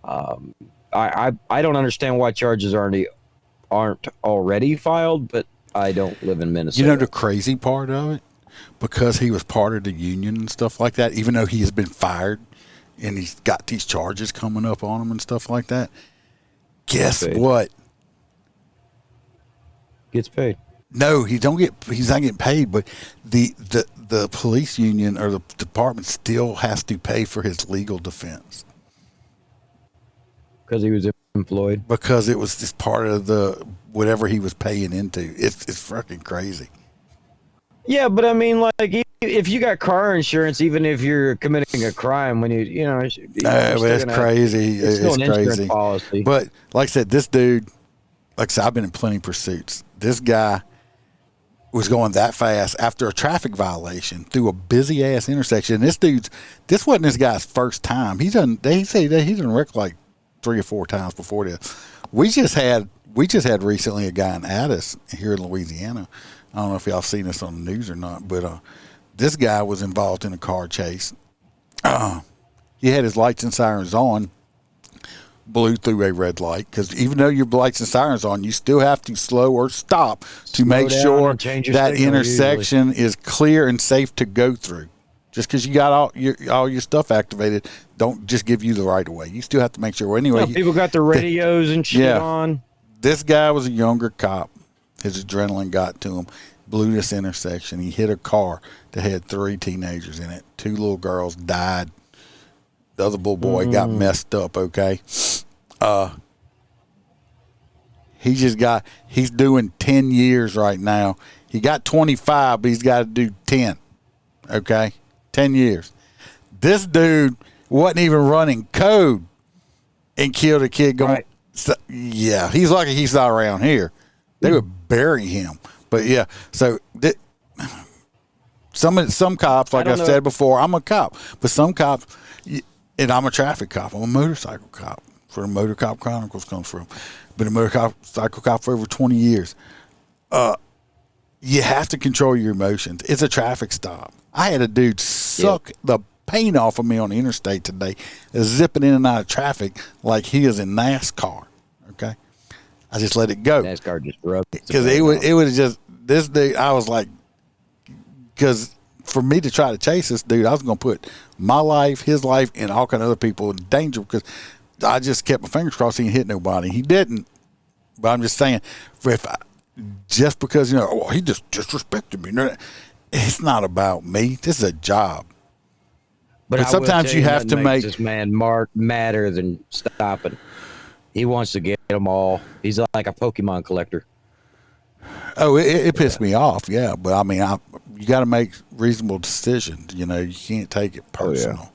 I don't understand why charges aren't already filed, but I don't live in Minnesota. You know the crazy part of it? Because he was part of the union and stuff like that, even though he has been fired and he's got these charges coming up on him and stuff like that, guess what? Gets paid. No, he's not getting paid, but the police union or the department still has to pay for his legal defense. Because he was employed? Because it was just part of the whatever he was paying into. It's fucking crazy. Yeah, but I mean, like, if you got car insurance, even if you're committing a crime, when you know, it's crazy. It's crazy. Policy. But like I said, this dude, like I said, I've been in plenty of pursuits. This guy was going that fast after a traffic violation through a busy ass intersection. This wasn't this guy's first time. They say that he done wrecked like 3 or 4 times before this. We just had recently a guy in Addis here in Louisiana. I don't know if y'all seen this on the news or not, but this guy was involved in a car chase. He had his lights and sirens on, blew through a red light, because even though your lights and sirens on, you still have to slow or stop to make sure that intersection is clear and safe to go through. Just because you got all your stuff activated, don't just give you the right of way. You still have to make sure. Well, anyway, people got their radios and shit on. This guy was a younger cop. His adrenaline got to him. Blew this intersection. He hit a car that had 3 teenagers in it. 2 little girls died. The other little boy got messed up, okay? He's doing 10 years right now. He got 25, but he's got to do 10, okay? 10 years. This dude wasn't even running code and killed a kid going. Right. So, yeah, he's lucky he's not around here. They would bury him. But yeah, so some cops, like I said before, I'm a cop, but some cops, and I'm a traffic cop. I'm a motorcycle cop. That's where the Motor Cop Chronicles comes from. Been a motorcycle cop for over 20 years. You have to control your emotions. It's a traffic stop. I had a dude suck the paint off of me on the interstate today, zipping in and out of traffic like he is in NASCAR. Okay, I just let it go. NASCAR just rubbed it. Because it was just this dude. I was like, because for me to try to chase this dude, I was going to put my life, his life, and all kind of other people in danger, because I just kept my fingers crossed he didn't hit nobody. He didn't. But I'm just saying, just because, he just disrespected me. No, it's not about me. This is a job. But sometimes you have to make this man madder than stopping. He wants to get them all. He's like a Pokemon collector. Oh, it pissed me off, yeah. But I mean, you got to make reasonable decisions. You can't take it personal. Oh, yeah.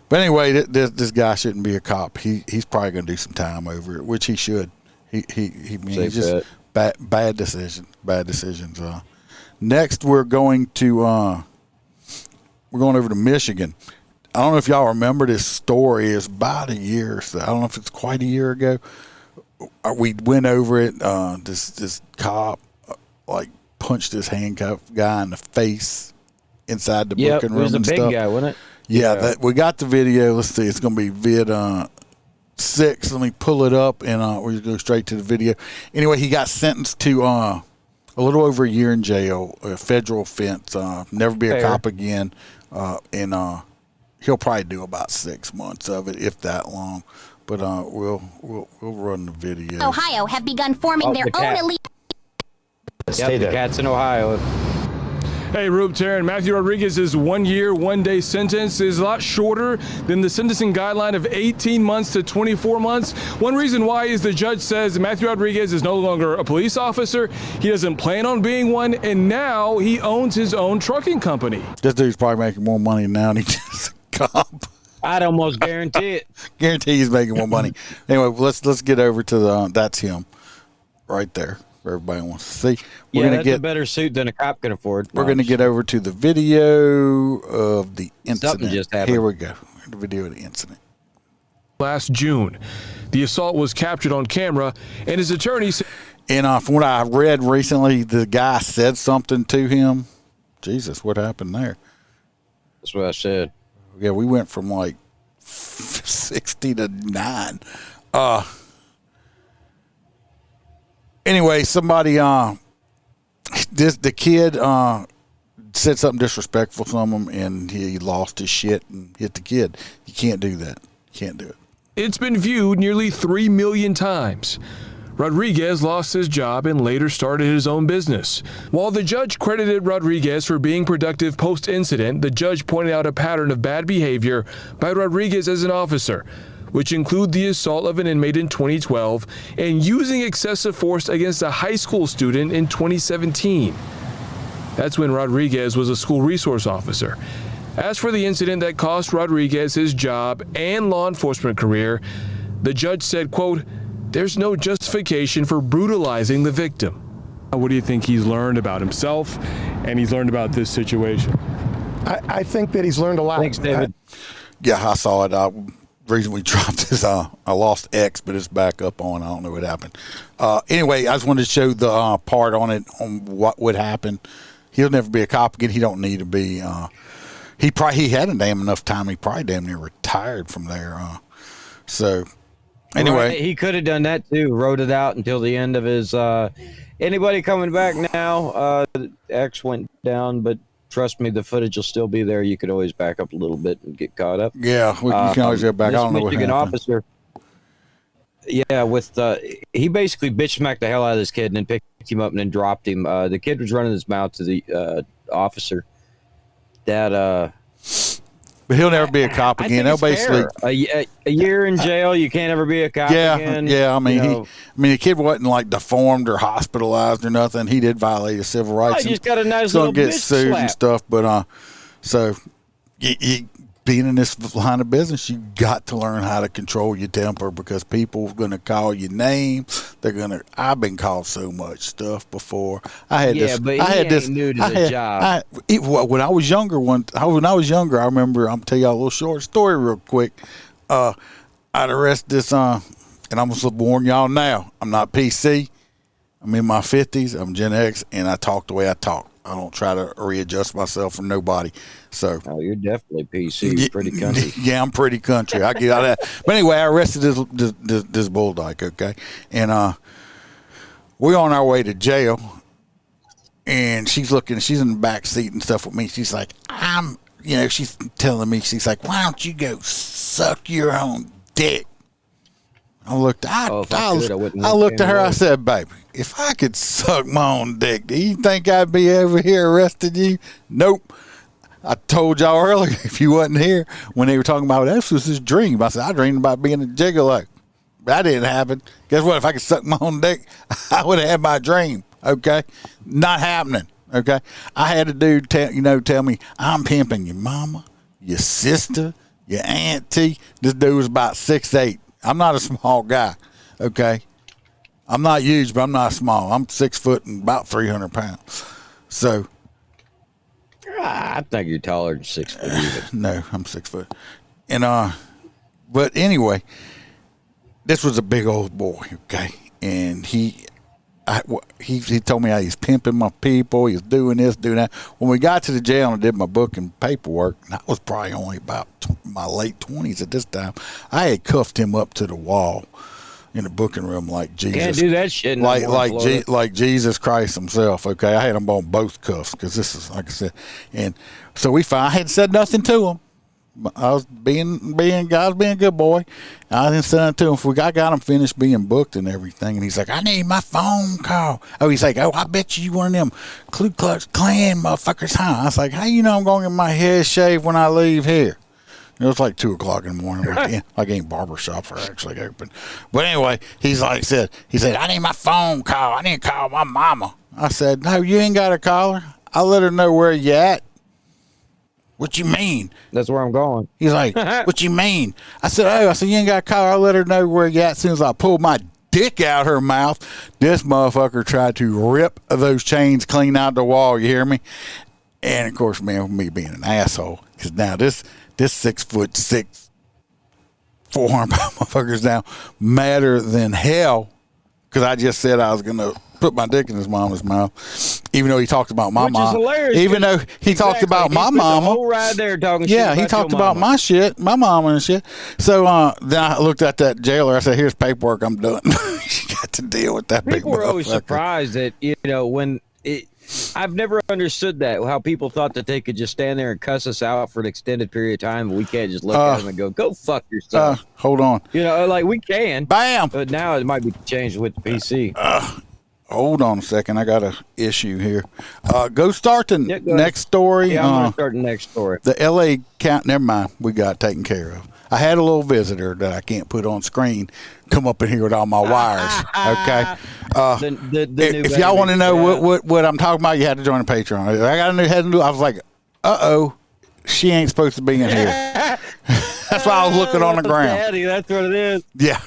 But anyway, this guy shouldn't be a cop. He's probably going to do some time over it, which he should. He's just bad decisions. Bad decisions. Next, we're going over to Michigan. I don't know if y'all remember this story. It's about a year. So I don't know if it's quite a year ago. We went over it. This cop punched this handcuffed guy in the face inside the booking room. It was the big guy, wasn't it? Yeah, we got the video. Let's see. It's going to be vid 6. Let me pull it up, and we'll go straight to the video. Anyway, he got sentenced to a little over a year in jail, a federal offense, never be a cop again, and he'll probably do about 6 months of it, if that long. But we'll run the video. Ohio have begun forming their own elite. The cats in Ohio. Hey, Rube Taryn, Matthew Rodriguez's 1 year, 1 day sentence is a lot shorter than the sentencing guideline of 18 months to 24 months. One reason why is the judge says Matthew Rodriguez is no longer a police officer. He doesn't plan on being one, and now he owns his own trucking company. This dude's probably making more money now than he just a cop. I'd almost guarantee it. Guarantee he's making more money. Anyway, let's get over to that's him right there. Everybody wants to see. We're gonna get a better suit than a cop can afford. We're going to get over to the video of the incident. Something just happened. Here we go. The video of the incident. Last June, the assault was captured on camera, and his attorney said. And from what I read recently, the guy said something to him. Jesus, what happened there? That's what I said. Yeah, we went from 60 to 9. Anyway, somebody, the kid said something disrespectful to him, and he lost his shit and hit the kid. You can't do that. You can't do it. It's been viewed nearly 3 million times. Rodriguez lost his job and later started his own business. While the judge credited Rodriguez for being productive post-incident, the judge pointed out a pattern of bad behavior by Rodriguez as an officer, which include the assault of an inmate in 2012 and using excessive force against a high school student in 2017. That's when Rodriguez was a school resource officer. As for the incident that cost Rodriguez his job and law enforcement career, the judge said, quote, "There's no justification for brutalizing the victim." What do you think he's learned about himself and he's learned about this situation? I think that he's learned a lot. Thanks, David. Yeah, I saw it. Reason we dropped this, I lost X, but it's back up on. I don't know what happened. Anyway, I just wanted to show the part on it, on what would happen. He'll never be a cop again. He don't need to be. He had a damn enough time. He probably damn near retired from there. So anyway, right. He could have done that too. Wrote it out until the end of his. Anybody coming back now? X went down, but trust me, the footage will still be there. You could always back up a little bit and get caught up. Yeah, you can always go back. I don't know what happened. Officer. Yeah, he basically bitch smacked the hell out of this kid and then picked him up and then dropped him. The kid was running his mouth to the officer. But he'll never be a cop again. They'll basically a year in jail. You can't ever be a cop again. Yeah. I mean, the kid wasn't like deformed or hospitalized or nothing. He did violate his civil rights. He just got a nice little get bitch sued slap. and stuff. But so being in this line of business, you got to learn how to control your temper because people are going to call you names. I've been called so much stuff before. When I was younger, I remember. I'm tell y'all a little short story real quick. I'd arrest this. And I'm gonna warn y'all now. I'm not PC. I'm in my 50s. I'm Gen X, and I talk the way I talk. I don't try to readjust myself for nobody. So, you're definitely PC. You're pretty country. Yeah, I'm pretty country. I get out of that. But anyway, I arrested this bull dyke, okay? And we're on our way to jail, and she's in the back seat and stuff with me. She's like, she's telling me, she's like, why don't you go suck your own dick? I looked at her. I said, baby, if I could suck my own dick, do you think I'd be over here arresting you? Nope. I told y'all earlier, if you wasn't here, when they were talking about this was his dream. I said, I dreamed about being a gigolo. That didn't happen. Guess what? If I could suck my own dick, I would have had my dream. Okay? Not happening. Okay? I had a dude tell me, I'm pimping your mama, your sister, your auntie. This dude was about 6'8". I'm not a small guy, okay? I'm not huge, but I'm not small. I'm 6 foot and about 300 pounds. So, I think you're taller than 6 foot even. No, I'm 6 foot. And but anyway, this was a big old boy, okay? And he told me how he's pimping my people. He was doing this, doing that. When we got to the jail and I did my book and paperwork, and I was probably only about my late 20s at this time, I had cuffed him up to the wall in the booking room like Jesus. Can't do that shit. Like Jesus Christ himself, okay? I had him on both cuffs because this is, like I said. And so I hadn't said nothing to him. I was being a good boy. I didn't say nothing to him. I got him finished being booked and everything, and he's like, I need my phone call. Oh, he's like, I bet you one of them Ku Klux Klan motherfuckers, huh? I was like, how you know I'm going to get my head shaved when I leave here? It was like 2 o'clock in the morning. Like ain't barbershops are actually open. But anyway, he said, I need my phone call. I need to call my mama. I said, no, you ain't got to call her. I'll let her know where you at. What you mean? That's where I'm going. He's like, what you mean? I said, you ain't got to call her. I'll let her know where you at. As soon as I pulled my dick out her mouth, this motherfucker tried to rip those chains clean out the wall. You hear me? And of course, man, me being an asshole, because now this 6'6", 400 pound motherfucker's now madder than hell because I just said I was gonna put my dick in his mama's mouth, even though he talked about my mom. Even though he talked about my mama. The whole ride there talking yeah, shit he talked about my shit, my mama and shit. So then I looked at that jailer. I said, "Here's paperwork. I'm done." You got to deal with that. People were always surprised that when it. I've never understood that, how people thought that they could just stand there and cuss us out for an extended period of time, and we can't just look at them and go fuck yourself. Hold on. Like we can. Bam! But now it might be changed with the PC. Hold on a second. I got an issue here. Go start the next story. Yeah, I'm going to start the next story. The L.A. count. Never mind. We got it taken care of. I had a little visitor that I can't put on screen come up in here with all my wires. Okay. If y'all want to know what I'm talking about, you had to join the Pateron. I got a new head. I was like, she ain't supposed to be in here. That's why I was looking on the ground. Daddy, that's what it is. Yeah.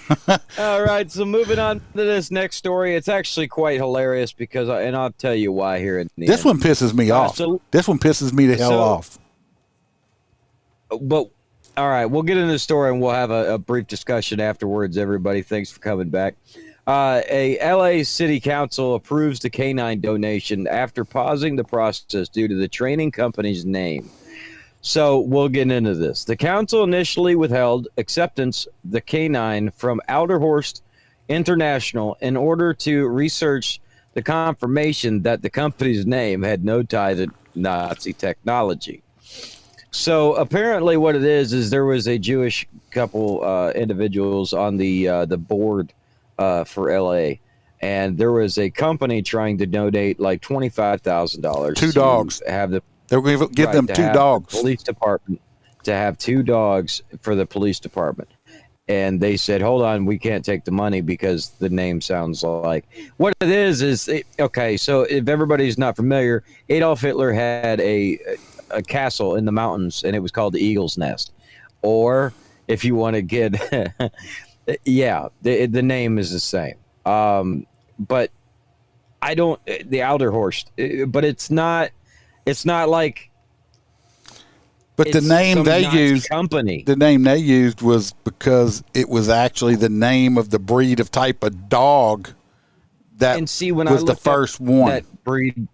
All right, so moving on to this next story. It's actually quite hilarious because, and I'll tell you why here in the This end. one pisses me off. This one pisses me the hell off. But all right, we'll get into the story and we'll have a brief discussion afterwards. Everybody, thanks for coming back. A LA City Council approves the canine donation after pausing the process due to the training company's name. So we'll get into this. The council initially withheld acceptance the canine from Outerhorst International in order to research the confirmation that the company's name had no tie to Nazi technology. So apparently what it is there was a Jewish couple individuals on the board for LA, and there was a company trying to donate like $25,000. Two dogs. Have the They're going to give them two dogs. The police department to have two dogs for the police department. And they said, hold on, we can't take the money because the name sounds like what it is. Okay, so if everybody's not familiar, Adolf Hitler had a castle in the mountains, and it was called the Eagle's Nest. Or if you want to get, yeah, the name is the same. But I don't, the Outerhorst, but it's not like. But the name they used, the name they used was because it was actually the name of the breed of type of dog that and see, when was I the first one. That breed,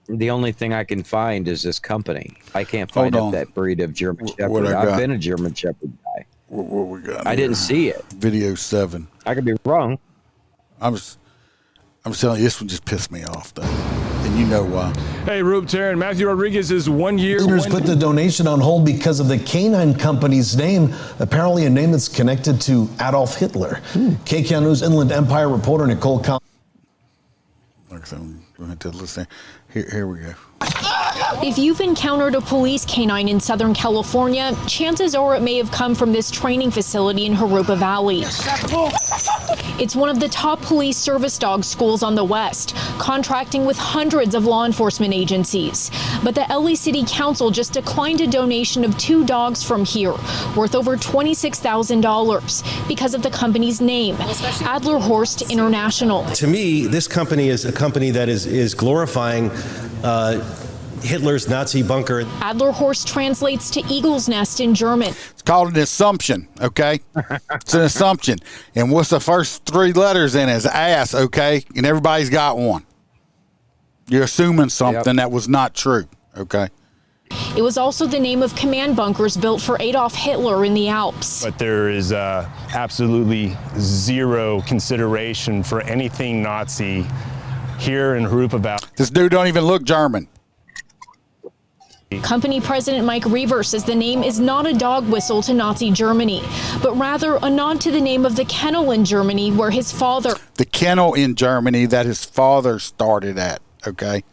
the only thing I can find is this company. I can't find that breed of German Shepherd. I've been a German Shepherd guy. What we got? I didn't see it. Video 7. I could be wrong. I'm telling you, this one just pissed me off, though. And you know why. Hey, Rube Taryn, Matthew Rodriguez is 1 year. Leaders put the donation on hold because of the canine company's name, apparently a name that's connected to Adolf Hitler. KCAL News Inland Empire reporter Nicole Collins. Like I said, I'm going to listen. Here we go. If you've encountered a police canine in Southern California, chances are it may have come from this training facility in Harupa Valley. It's one of the top police service dog schools on the West, contracting with hundreds of law enforcement agencies. But the LA City Council just declined a donation of 2 dogs from here, worth over $26,000, because of the company's name, Adlerhorst International. To me, this company is a company that is glorifying Hitler's Nazi bunker. Adlerhorst translates to Eagle's Nest in German. It's called an assumption, okay? It's an assumption. And what's the first 3 letters in it? Is ass, okay? And everybody's got one. You're assuming something that was not true, okay? It was also the name of command bunkers built for Adolf Hitler in the Alps. But there is absolutely zero consideration for anything Nazi here in Harupa Valley. This dude don't even look German. Company President Mike Reaver says the name is not a dog whistle to Nazi Germany, but rather a nod to the name of the kennel in Germany where his father... The kennel in Germany that his father started at, okay?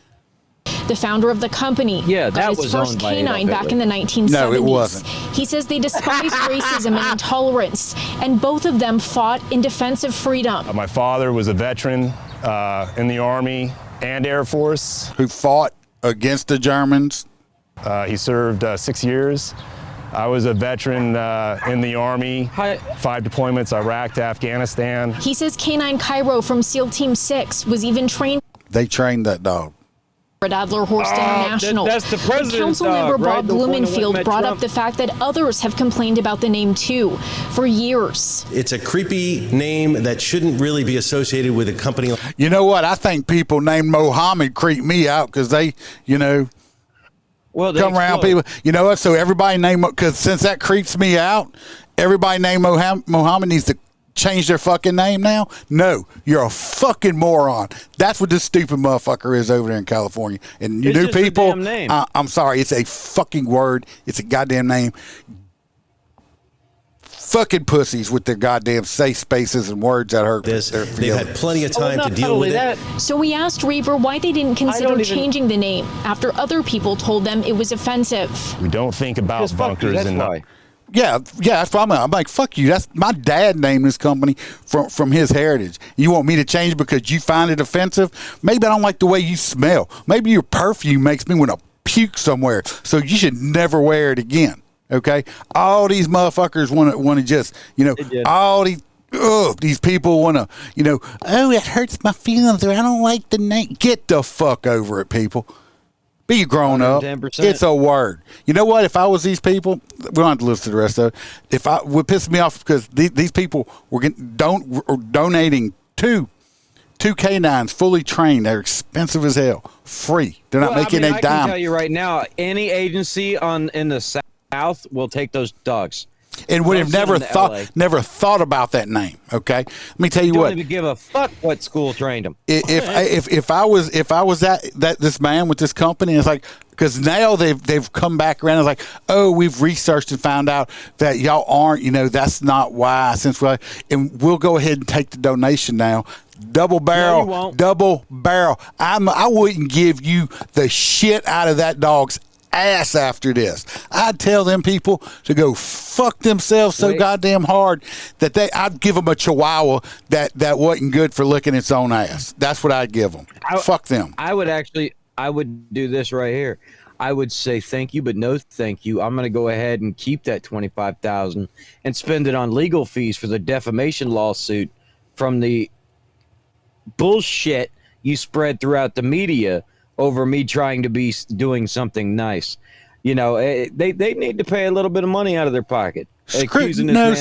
The founder of the company got his first canine back in the 1970s. No, it wasn't. He says they despise racism and intolerance, and both of them fought in defense of freedom. My father was a veteran in the Army and Air Force. Who fought against the Germans? He served 6 years. I was a veteran in the Army, 5 deployments, Iraq to Afghanistan. He says Canine Cairo from SEAL Team 6 was even trained. They trained that dog. At Adlerhorst International. That's the president's Council dog, member right? Bob The one that Blumenfield met brought Trump. up the fact that others have complained about the name too for years. It's a creepy name that shouldn't really be associated with a company. You know what? I think people named Mohammed creep me out because they, well, come around people. You know what? So everybody name, because since that creeps me out, everybody named Mohammed needs to change their fucking name now? No, you're a fucking moron. That's what this stupid motherfucker is over there in California. And you It's new just a people, damn name. I'm sorry, it's a fucking word. It's a goddamn name. Fucking pussies with their goddamn safe spaces and words that hurt. They've had plenty of time to deal with it. So we asked Reaver why they didn't consider don't even- changing the name after other people told them it was offensive. We don't think about bunkers and Yeah, that's why I'm like, fuck you. That's my dad named this company from his heritage. You want me to change because you find it offensive? Maybe I don't like the way you smell. Maybe your perfume makes me want to puke somewhere. So you should never wear it again. Okay, all these motherfuckers want to just, all these people want to, oh, it hurts my feelings, or I don't like the name. Get the fuck over it, people. Be grown up. 110%. It's a word. You know what? If I was these people, we don't have to listen to the rest of it. If I would piss me off because these people were donating two canines fully trained. They're expensive as hell. Free. They're not making a dime. I can tell you right now, any agency in the South will take those dogs. And would have never thought about that name. Okay, let me tell you what. Don't even give a fuck what school trained them. If I was that this man with this company, it's like, because now they've come back around. It's like, oh, we've researched and found out that y'all aren't. That's not why. And we'll go ahead and take the donation now. Double barrel. I wouldn't give you the shit out of that dog's ass after this. I'd tell them people to go fuck themselves so goddamn hard that I'd give them a chihuahua that wasn't good for licking its own ass. That's what I'd give them. Fuck them. I would do this right here. I would say thank you, but no thank you. I'm going to go ahead and keep that $25,000 and spend it on legal fees for the defamation lawsuit from the bullshit you spread throughout the media over me trying to be doing something nice. They need to pay a little bit of money out of their pocket. Screw them woke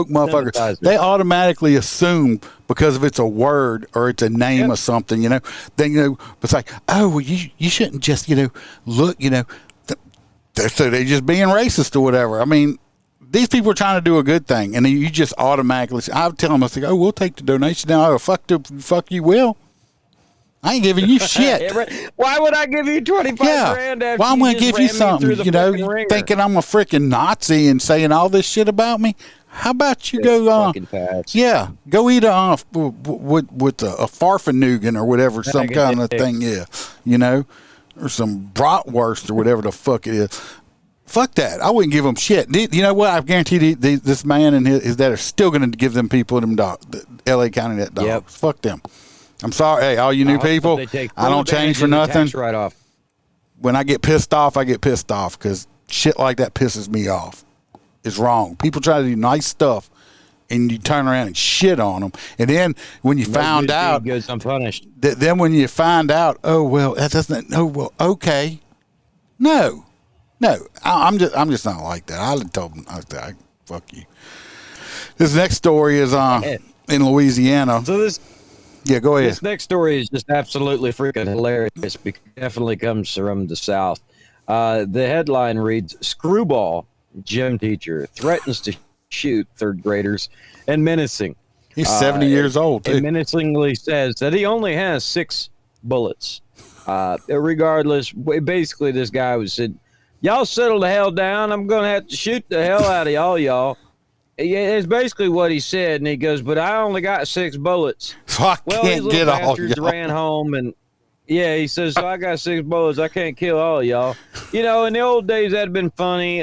motherfuckers. They automatically assume because if it's a word or it's a name or something, then it's like, oh, well, you shouldn't just look, so they're just being racist or whatever. I mean, these people are trying to do a good thing, and you just automatically. I would tell them, I was like, oh, we'll take the donation now. Fuck you will. I ain't giving you shit. Why would I give you $25,000 after Well, I'm going to give you something, thinking I'm a freaking Nazi and saying all this shit about me. How about you go eat with a farfanugan or whatever, some kind of thing, or some bratwurst or whatever the fuck it is. Fuck that. I wouldn't give them shit. You know what? I guarantee this man and his dad are still going to give them people them dog, the L.A. County that dog. Yep. Fuck them. I'm sorry. Hey, all you new people, I don't change for nothing. Right off. When I get pissed off, I get pissed off because shit like that pisses me off. It's wrong. People try to do nice stuff, and you turn around and shit on them. And then when you found out, goes unpunished. Then when you find out, oh well, that doesn't. Oh well, okay. No, I'm just not like that. I told them, fuck you. This next story is in Louisiana. So this. Yeah, go ahead. This next story is just absolutely freaking hilarious. It definitely comes from the South. The headline reads, Screwball, gym teacher, threatens to shoot third graders and menacing. He's 70 years old, too. And menacingly says that he only has 6 bullets. Regardless, basically this guy said, y'all settle the hell down. I'm going to have to shoot the hell out of y'all. Yeah, it's basically what he said, and he goes, "But I only got 6 bullets." So I can't get all y'all. Ran home, and he says, "So I got 6 bullets. I can't kill all of y'all." In the old days, that'd been funny.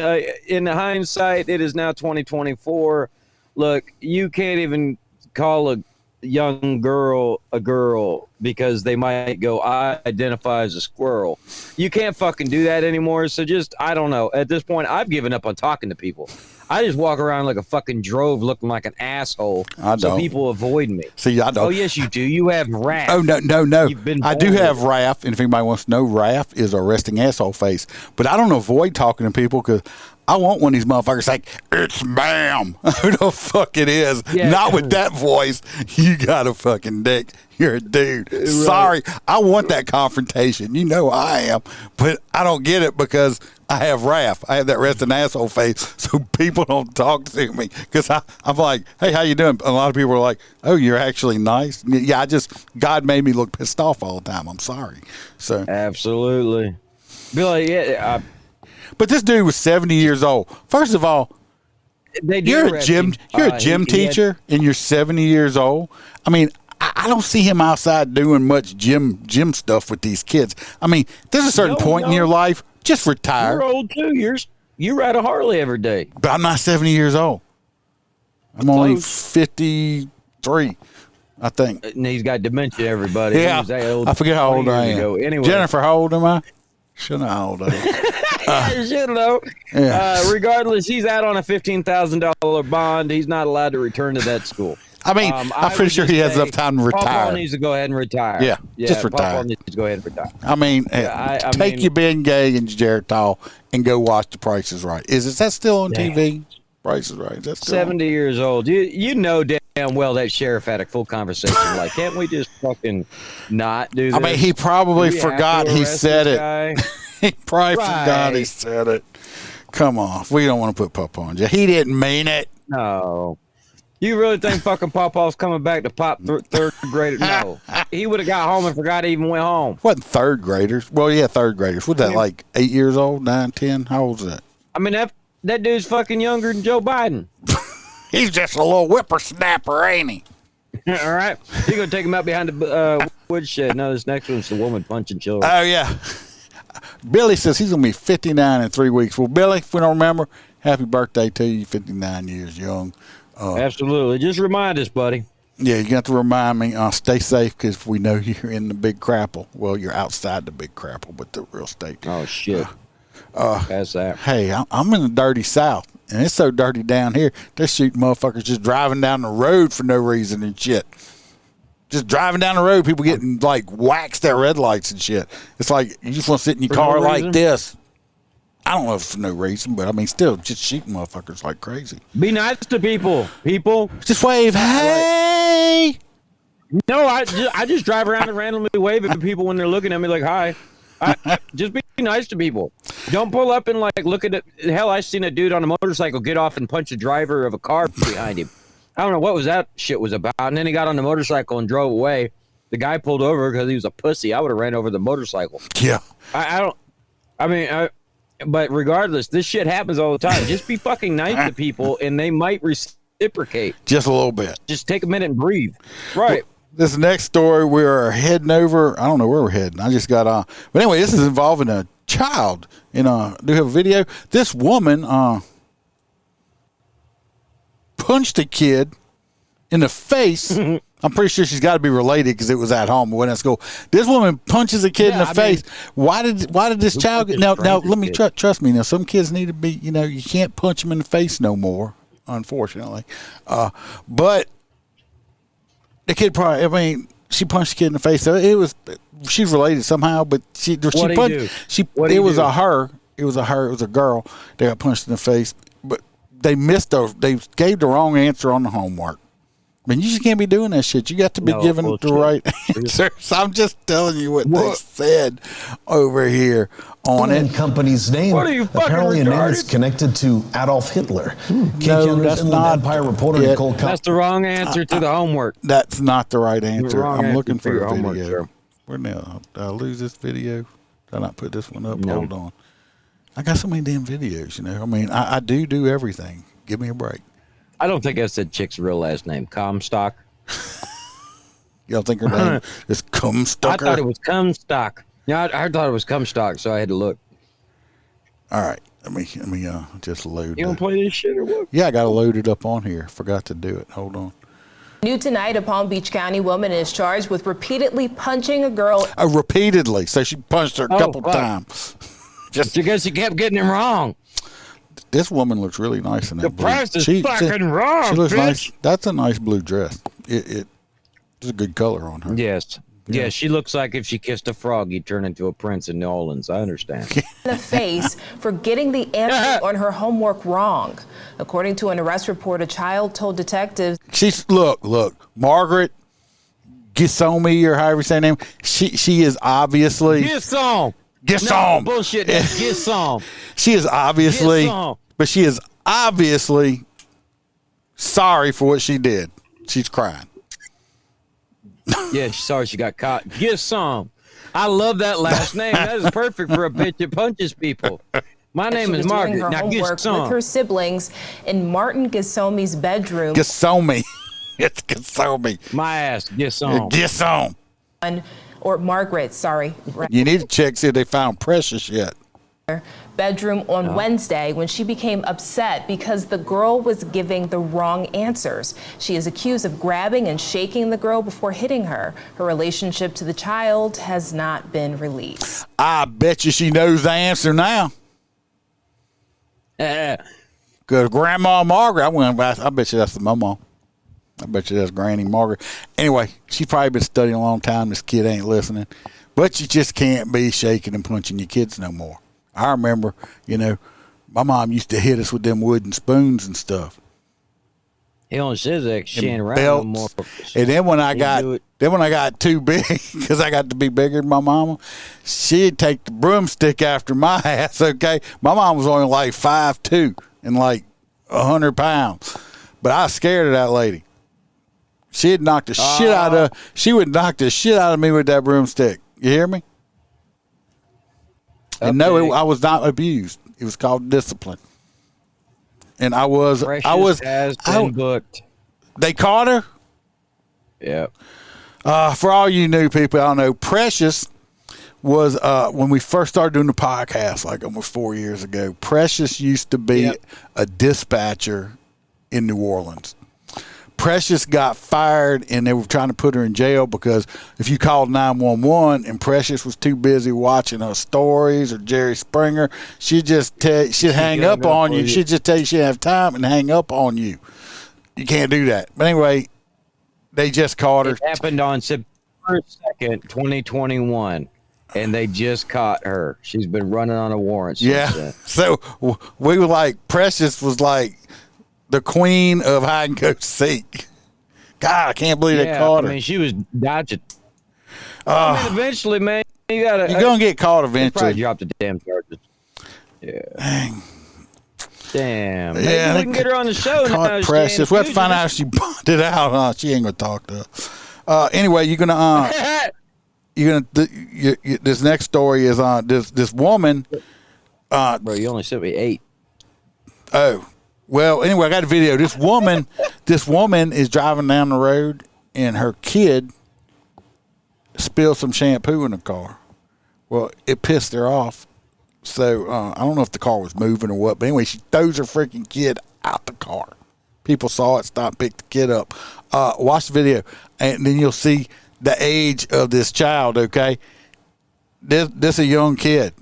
In hindsight, it is now 2024. Look, you can't even call a young girl a girl because they might go, I identify as a squirrel. You can't fucking do that anymore. So I don't know. At this point, I've given up on talking to people. I just walk around like a fucking drove looking like an asshole. So people avoid me. See, I don't. Oh, yes, you do. You have wrath. Oh, no. I do have wrath. And if anybody wants to know, wrath is a resting asshole face. But I don't avoid talking to people because I want one of these motherfuckers like, it's Bam. Who the fuck it is. Yeah. Not with that voice. You got a fucking dick. You're a dude. Right. Sorry. I want that confrontation. You know I am. But I don't get it because I have wrath. I have that resting asshole face. So people don't talk to me because I'm like, hey, how you doing? A lot of people are like, oh, you're actually nice. Yeah, God made me look pissed off all the time. I'm sorry. So absolutely. Be like, yeah, but this dude was 70 years old. First of all, you're a gym teacher and you're 70 years old. I mean, I don't see him outside doing much gym stuff with these kids. I mean, there's a certain point in your life, just retire. You're old too. You ride a Harley every day. But I'm not 70 years old. I'm only 53, I think. And he's got dementia, everybody. Yeah, I forget how old I am. Anyway. Jennifer, how old am I? Shouldn't know how old I am. Yeah, you should know. Yeah. Regardless, he's out on a $15,000 bond. He's not allowed to return to that school. I mean, I'm pretty sure he has enough time to retire. Paul needs to go ahead and retire. Yeah, just retire. Paul needs to go ahead and retire. I mean, take your Ben Gay and Jared Tall and go watch The Price is Right. Is that still on TV? Price is Right. That's 70 years old. You know damn well that sheriff had a full conversation. Like, can't we just fucking not do this? I mean, he probably forgot he said it. He probably forgot he said it. Come on. We don't want to put Papa on jail. He didn't mean it. No. You really think fucking Pawpaw's coming back to pop third grader? No. He would have got home and forgot he even went home. Wasn't third graders. Well, yeah, third graders. Was that like 8 years old, 9, 10? How old was that? I mean, that dude's fucking younger than Joe Biden. He's just a little whippersnapper, ain't he? All right. You're going to take him out behind the woodshed. No, this next one's the woman punching children. Oh, yeah. Billy says he's going to be 59 in 3 weeks. Well, Billy, if we don't remember, happy birthday to you, 59 years young. Absolutely. Just remind us, buddy. Yeah, you got to remind me. Stay safe because we know you're in the Big Crapple. Well, you're outside the Big Crapple, but the real state. Oh, shit. That's that. Hey, I'm in the dirty South, and it's so dirty down here. They're shooting motherfuckers just driving down the road for no reason and shit. Just driving down the road, people getting, like, waxed at red lights and shit. It's like you just want to sit in your car like this. I don't know if it's for no reason, but I mean, still, just shooting motherfuckers like crazy. Be nice to people. People. Just wave, hey! No, I just drive around and randomly wave at people when they're looking at me like, hi. Just be nice to people. Don't pull up and, like, look at it. Hell, I seen a dude on a motorcycle get off and punch a driver of a car behind him. I don't know what that shit was about. And then he got on the motorcycle and drove away. The guy pulled over because he was a pussy. I would have ran over the motorcycle. Yeah. But regardless, this shit happens all the time. Just be fucking nice to people, and they might reciprocate. Just a little bit. Just take a minute and breathe. Right. Well, this next story, we are heading over. I don't know where we're heading. I just got on. But anyway, this is involving a child. Do you have a video? This woman punched a kid in the face. I'm pretty sure she's got to be related because it was at home. It wasn't at school. This woman punches a kid in the face. Why did this child get... Now, let me trust me. Now, some kids need to be, you can't punch them in the face no more, unfortunately. But the kid probably, I mean, she punched the kid in the face. So she's related somehow, but it was a girl. They got punched in the face, but they gave the wrong answer on the homework. I mean, you just can't be doing that shit. You got to be giving the right answers. I'm just telling you what they said over here on it. Company's name, apparently a name that's connected to Adolf Hitler. No, that's not. Empire reporter Nicole. That's the wrong answer to the homework. That's not the right answer. I'm looking for your a homework, video. sir. Where now? Did I lose this video? Did I not put this one up? No. Hold on. I got so many damn videos, I mean, I do everything. Give me a break. I don't think that's that chick's real last name. Comstock. You don't think her name is Comstock? I thought it was Comstock. Yeah, I thought it was Comstock, so I had to look. All right. Let me just load. You don't play this shit or what? Yeah, I got to load it up on here. Forgot to do it. Hold on. New tonight, a Palm Beach County woman is charged with repeatedly punching a girl. Repeatedly. So she punched her a couple times. Just because she kept getting him wrong. This woman looks really nice in that blue. The price is fucking wrong, She looks bitch. nice. That's a nice blue dress. It's a good color on her. Yes. Yeah, she looks like if she kissed a frog, you'd turn into a prince in New Orleans. I understand. In the face for getting the answer on her homework wrong. According to an arrest report, a child told detectives. Look, Margaret Gissomi, or however you say her name. She is obviously Gissom. No, bullshit. Gissom. She is obviously, but she is obviously sorry for what she did. She's crying. Yeah, she's sorry she got caught. Gissom. I love that last name. That is perfect for a bitch that punches people. My name is Margaret. Her now homework with her siblings in Martin Gissomi's bedroom. Gissomi. It's Gissomi. My ass. Gissom. Gissom. Or Margaret, sorry. You need to check, see if they found Precious yet. Bedroom on Wednesday when she became upset because the girl was giving the wrong answers. She is accused of grabbing and shaking the girl before hitting her. Her relationship to the child has not been released. I bet you she knows the answer now. Because Grandma Margaret, I bet you that's the mama. I bet you that's Granny Margaret. Anyway, she's probably been studying a long time. This kid ain't listening. But you just can't be shaking and punching your kids no more. I remember, my mom used to hit us with them wooden spoons and stuff. He only says that she ain't around belts. no more. And then when I got too big, because I got to be bigger than my mama, she'd take the broomstick after my ass. Okay, my mom was only like 5'2" and like 100 pounds, but I was scared of that lady. She'd knock the shit out of. She would knock the shit out of me with that broomstick. You hear me? Okay. And no, I was not abused. It was called discipline. And I was booked. They caught her? Yeah. For all you new people, I don't know. Precious was when we first started doing the podcast, like almost 4 years ago. Precious used to be a dispatcher in New Orleans. Precious got fired, and they were trying to put her in jail because if you called 911 and Precious was too busy watching her stories or Jerry Springer, she'd hang up on you. She'd just tell you she didn't have time and hang up on you. You can't do that. But anyway, they just caught her. It happened on September 2nd, 2021, and they just caught her. She's been running on a warrant since then. So we were like, Precious was like the queen of hide and go seek. God, I can't believe they caught her. I mean, she was dodging. Eventually, man, you're gonna get caught eventually. Probably drop the damn charges. Yeah. Dang. Damn. Maybe we can get her on the show now. Precious. We'll have to find out if she bonded out. She ain't gonna talk to us. Anyway, you're gonna this next story is on this woman. Bro, you only sent me 8. Oh. Well, anyway, I got a video. This woman is driving down the road, and her kid spilled some shampoo in the car. Well, it pissed her off. So I don't know if the car was moving or what, but anyway, she throws her freaking kid out the car. People saw it, stopped, picked the kid up. Watch the video, and then you'll see the age of this child. Okay, this a young kid.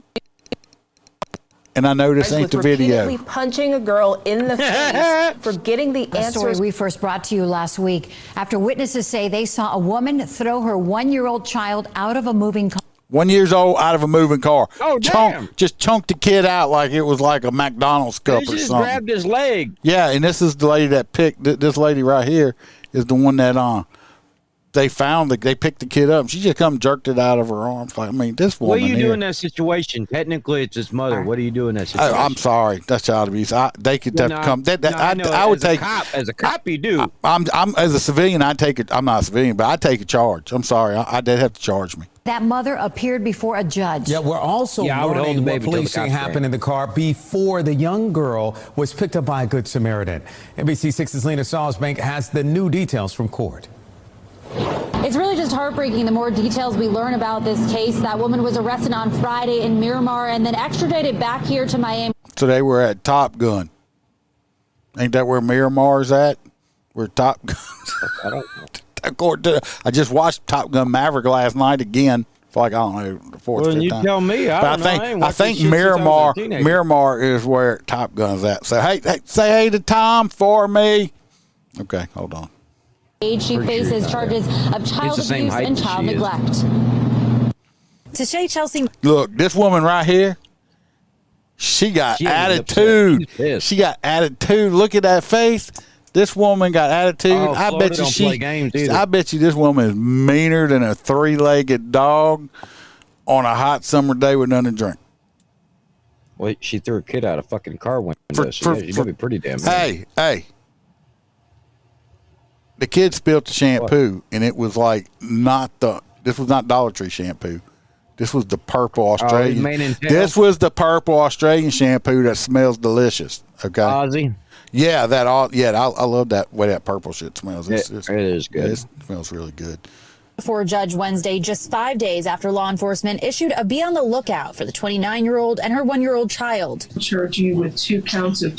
And I know this ain't the video. Repeatedly punching a girl in the face for getting the answers. Story we first brought to you last week after witnesses say they saw a woman throw her 1-year-old child out of a moving car. 1 year old out of a moving car. Oh, damn. Just chunked the kid out like it was like a McDonald's cup or something. She just grabbed his leg. Yeah, and this is the lady that picked, this lady right here is the one that they found, they picked the kid up. And she just come jerked it out of her arms. Like, I mean, this woman. What do you do in that situation? Technically, it's his mother. What do you do in that situation? I'm sorry. That's child abuse. They could have to come. I would take. As a cop, you do. I'm as a civilian. I take it. I'm not a civilian, but I take a charge. I'm sorry. They'd have to charge me. That mother appeared before a judge. Yeah, we're also learning what police saying happened in the car before the young girl was picked up by a Good Samaritan. NBC6's Lena Salzbank has the new details from court. It's really just heartbreaking the more details we learn about this case. That woman was arrested on Friday in Miramar and then extradited back here to Miami. So they were at Top Gun. Ain't that where Miramar's at? Where Top Gun? I don't know. I just watched Top Gun Maverick last night again. For like, I don't know, the fourth, fifth you time. Tell me. I think Miramar is where Top Gun's at. So hey, say hey to Tom for me. Okay, hold on. She faces charges of child abuse and child neglect. To Shay Chelsea. Look, this woman right here, she got attitude. She got attitude. Look at that face. This woman got attitude. I bet you this woman is meaner than a 3-legged dog on a hot summer day with nothing to drink. Well, she threw a kid out a fucking car window. She's gonna be pretty damn mean. Hey. The kid spilled the shampoo, and it was like this was not Dollar Tree shampoo. This was the purple Australian. This was the purple Australian shampoo that smells delicious. Okay. Aussie. Yeah, I love that way that purple shit smells. It is good. It smells really good. Before a judge Wednesday, just 5 days after law enforcement issued a be on the lookout for the 29-year-old and her 1-year-old child. Charge you with 2 counts of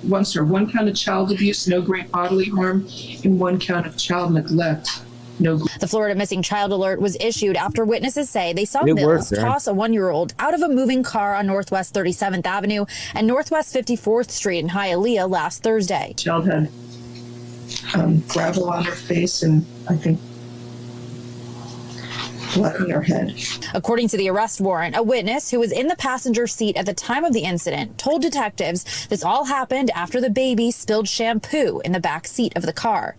one count of child abuse, no great bodily harm, and 1 count of child neglect. The Florida Missing Child Alert was issued after witnesses say they saw It Mills worked, Aaron. toss a 1-year-old out of a moving car on Northwest 37th Avenue and Northwest 54th Street in Hialeah last Thursday. The child had gravel on her face and I think blood on her head. According to the arrest warrant, a witness who was in the passenger seat at the time of the incident told detectives this all happened after the baby spilled shampoo in the back seat of the car.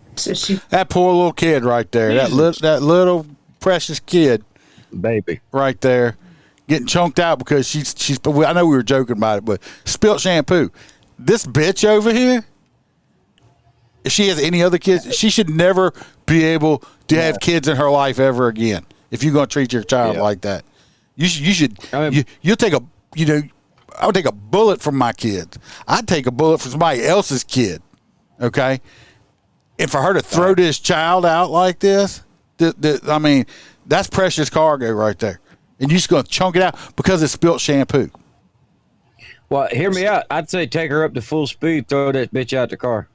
That poor little kid right there, that little precious kid, baby, right there, getting chunked out because she's. I know we were joking about it, but spilt shampoo. This bitch over here, if she has any other kids, she should never be able to have kids in her life ever again. If you're gonna treat your child like that, you should. You'll take a. I would take a bullet from my kids. I'd take a bullet from somebody else's kid. Okay. And for her to throw this child out like this, I mean, that's precious cargo right there. And you're just going to chunk it out because it spilt shampoo. Well, hear me out. I'd say take her up to full speed, throw that bitch out the car.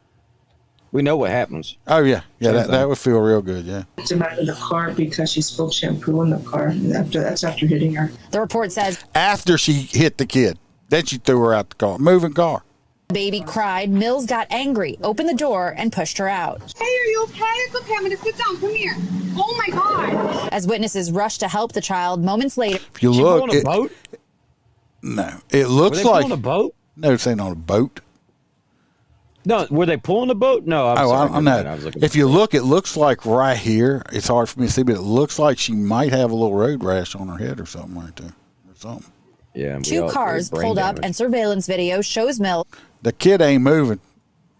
We know what happens. Oh, yeah. Yeah, that would feel real good, yeah. It's out of the car because she spilled shampoo in the car. That's after hitting her. The report says after she hit the kid, then she threw her out the car. Moving car. The baby cried. Mills got angry, opened the door, and pushed her out. Hey, are you okay? It's okay. I'm going to sit down. Come here. Oh, my God. As witnesses rushed to help the child, moments later. If you look, on a boat? No, it looks Were they like pulling a boat. No, it's ain't on a boat. No, were they pulling a boat? No, I'm not. If you look, it looks like right here. It's hard for me to see, but it looks like she might have a little road rash on her head or something right there, or something. Yeah. Two cars pulled up, and surveillance video shows Mills. The kid ain't moving.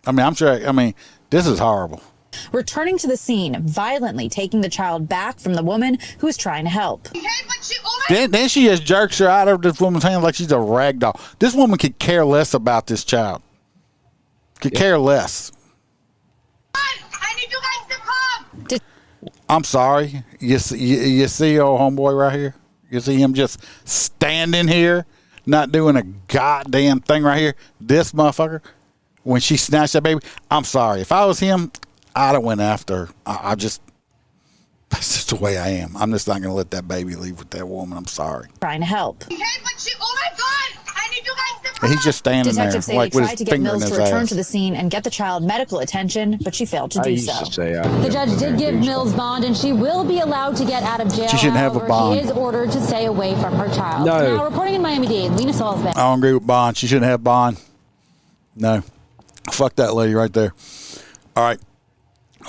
I mean, I'm sure. I mean, this is horrible. Returning to the scene, violently taking the child back from the woman who was trying to help. Then she just jerks her out of this woman's hand like she's a rag doll. This woman could care less about this child. Could care less. I need you guys to come. I'm sorry. You see old homeboy right here? You see him just standing here, not doing a goddamn thing right here? This motherfucker, when she snatched that baby, I'm sorry. If I was him, I'd have went after her. That's just the way I am. I'm just not going to let that baby leave with that woman. I'm sorry. Trying to help. Oh, my God. I need you guys to come. And he's just standing Detectives there, say like they with tried his to get finger in Mills his to return ass. to the scene and get the child medical attention, but she failed to do so. The judge did give Mills bond, and she will be allowed to get out of jail. She shouldn't have a However, bond. She is ordered to stay away from her child. No. Now, reporting in Miami-Dade, Lena Salzman. I don't agree with bond. She shouldn't have bond. No. Fuck that lady right there. All right.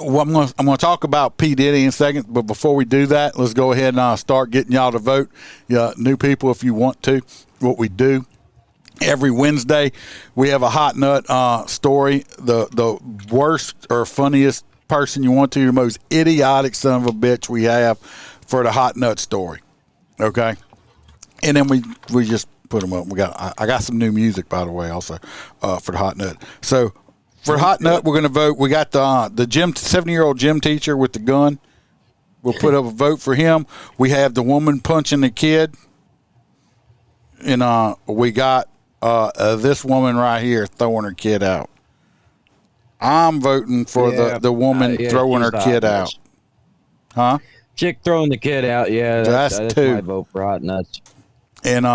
Well, I'm going to talk about P. Diddy in a second, but before we do that, let's go ahead and start getting y'all to vote. New people, if you want to. What we do every Wednesday, we have a hot nut story. The worst or funniest person you want to, the most idiotic son of a bitch we have for the hot nut story. Okay, and then we just put them up. I got some new music, by the way, also for the hot nut. So. For Hot Nut, we're going to vote. We got the 70-year-old gym teacher with the gun. We'll put up a vote for him. We have the woman punching the kid. And we got this woman right here throwing her kid out. I'm voting for the woman throwing her kid out. Huh? Chick throwing the kid out, yeah. That's two. My vote for Hot Nuts. And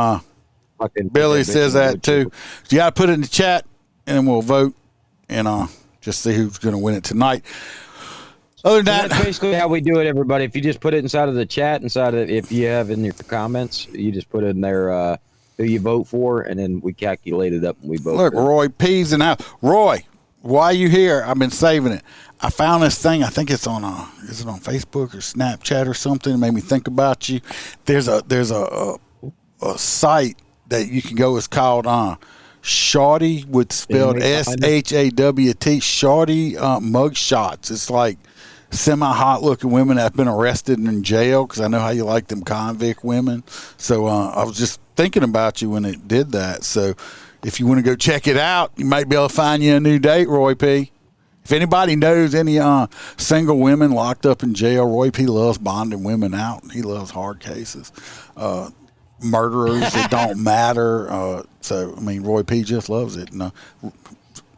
Billy says that too. You got to put it in the chat, and we'll vote. And just see who's going to win it tonight. Other than that, that's basically how we do it, everybody. If you just put it inside of the chat, if you have in your comments, you just put in there who you vote for, and then we calculate it up and we vote. Look, Roy P's in the house. Roy, why are you here? I've been saving it. I found this thing. I think it's on is it on Facebook or Snapchat or something? It made me think about you. There's a site that you can go. It's called Shawty, with spelled SHAWT, Shawty mugshots. It's like semi-hot looking women that have been arrested and in jail, because I know how you like them convict women. So I was just thinking about you when it did that. So if you want to go check it out, you might be able to find you a new date, Roy P. If anybody knows any single women locked up in jail, Roy P loves bonding women out. He loves hard cases. Murderers, it don't matter. So, I mean, Roy P just loves it.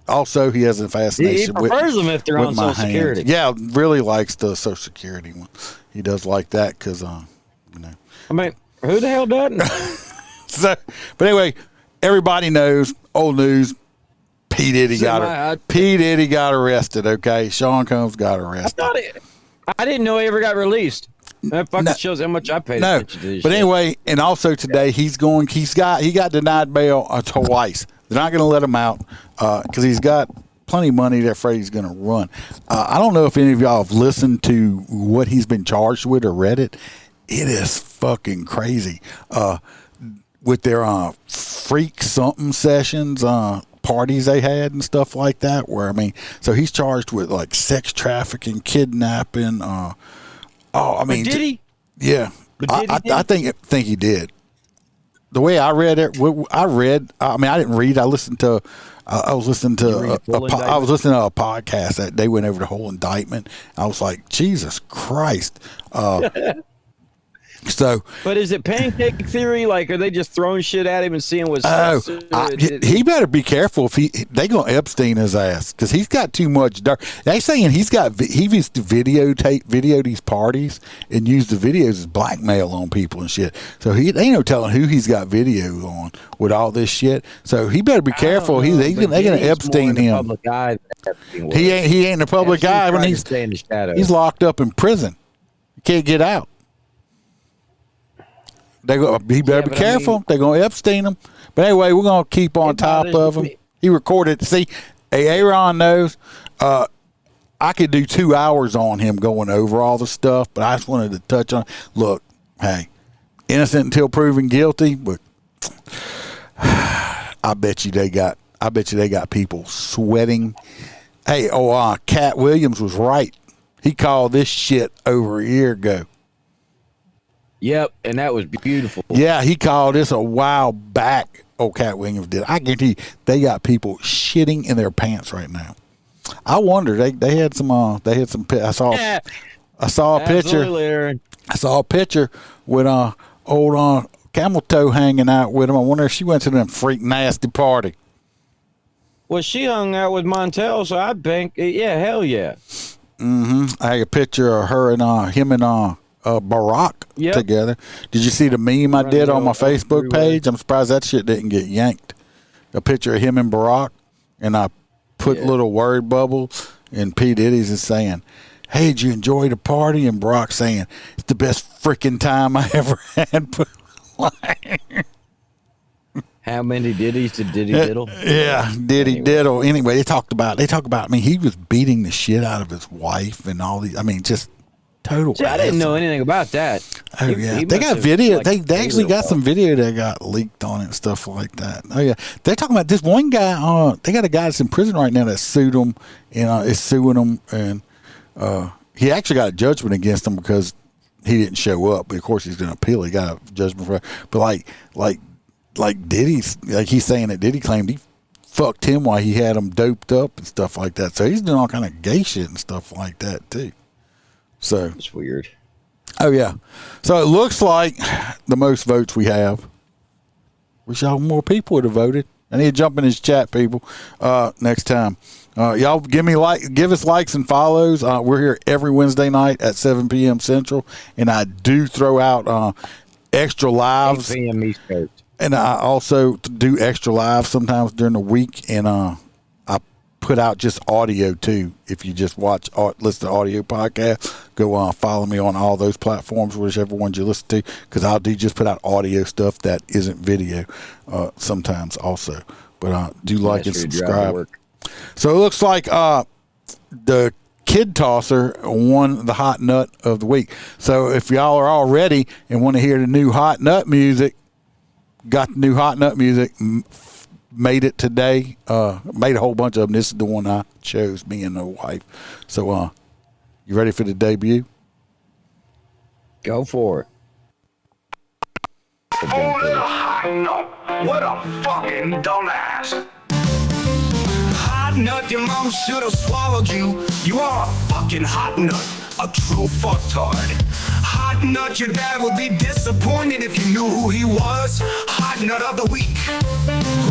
also he has a fascination. He prefers them if they're on Social Security. Yeah, really likes the Social Security one. He does like that because, I mean, who the hell doesn't? So, but anyway, everybody knows, old news. P. Diddy got arrested. Okay, Sean Combs got arrested. I didn't know he ever got released. That fucking shows how much I paid attention to this shit. Anyway, and also today he got denied bail twice. They're not going to let him out because he's got plenty of money. They're afraid he's going to run. I don't know if any of y'all have listened to what he's been charged with or read it. It is fucking crazy. With their freak something sessions, parties they had and stuff like that. So he's charged with like sex trafficking, kidnapping. Did he? Yeah, I think he did. The way I read it, I didn't read. I listened to. I was listening to a podcast that they went over the whole indictment. I was like, Jesus Christ. But is it pancake theory? Like, are they just throwing shit at him and seeing what's? He better be careful if they gonna Epstein his ass because he's got too much dirt. They saying he used to video these parties and use the videos as blackmail on people and shit. So they ain't no telling who he's got video on with all this shit. So he better be careful. They gonna Epstein him. He ain't in the public eye when he's locked up in prison. He can't get out. He better be careful. They're going to Epstein him. But anyway, we're going to keep on top of him. He recorded. See, Aaron knows I could do 2 hours on him going over all the stuff, but I just wanted to touch on. Look, hey, innocent until proven guilty, but I bet you they got people sweating. Hey, Cat Williams was right. He called this shit over a year ago. Yep, and that was beautiful. Yeah, he called this a while back. Cat Williams did. I guarantee you, they got people shitting in their pants right now. I wonder they had some. I saw a picture. I saw a picture with old camel toe hanging out with him. I wonder if she went to them freak nasty party. Well, she hung out with Montel, so I think, yeah, hell yeah. Mm-hmm. I had a picture of her and him and Barack together. Did you see the meme I did on my Facebook page? I'm surprised that shit didn't get yanked. A picture of him and Barack, and I put little word bubbles, and P. Diddy's is saying, "Hey, did you enjoy the party?" And Barack saying, "It's the best freaking time I ever had." How many Diddies did Diddy diddle? Yeah, Diddy diddle. Anyway, they talk about. I mean, he was beating the shit out of his wife and all these. I mean, just total. See, I didn't know anything about that. Oh yeah, they got video. They actually got some video that got leaked on it and stuff like that. Oh yeah, they're talking about this one guy. They got a guy that's in prison right now that sued him and is suing him, and he actually got a judgment against him because he didn't show up. But of course, he's going to appeal. He got a judgment for it. But like Diddy's, like he's saying that Diddy claimed he fucked him while he had him doped up and stuff like that. So he's doing all kind of gay shit and stuff like that too. So it's weird. Oh yeah. So it looks like the most votes we have. Wish y'all more people would have voted. I need to jump in his chat, people. Next time, y'all give us likes and follows. We're here every Wednesday night at 7 p.m. Central, and I do throw out extra lives. 8 p.m. East Coast. And I also do extra lives sometimes during the week, and I put out just audio too. If you just listen to audio podcasts, go follow me on all those platforms, whichever ones you listen to, because I'll just put out audio stuff that isn't video sometimes also. But do like and subscribe. So it looks like the Kid Tosser won the Hot Nut of the Week. So if y'all are all ready and want to hear the new Hot Nut music, got the new Hot Nut music, made it today, made a whole bunch of them. This is the one I chose, me and the wife. So you ready for the debut? Go for it. Only a hot nut. What a fucking dumbass. Hot nut, your mom should have swallowed you. You are a fucking hot nut. A true fucktard. Hot nut, your dad would be disappointed if you knew who he was. Hot nut of the week.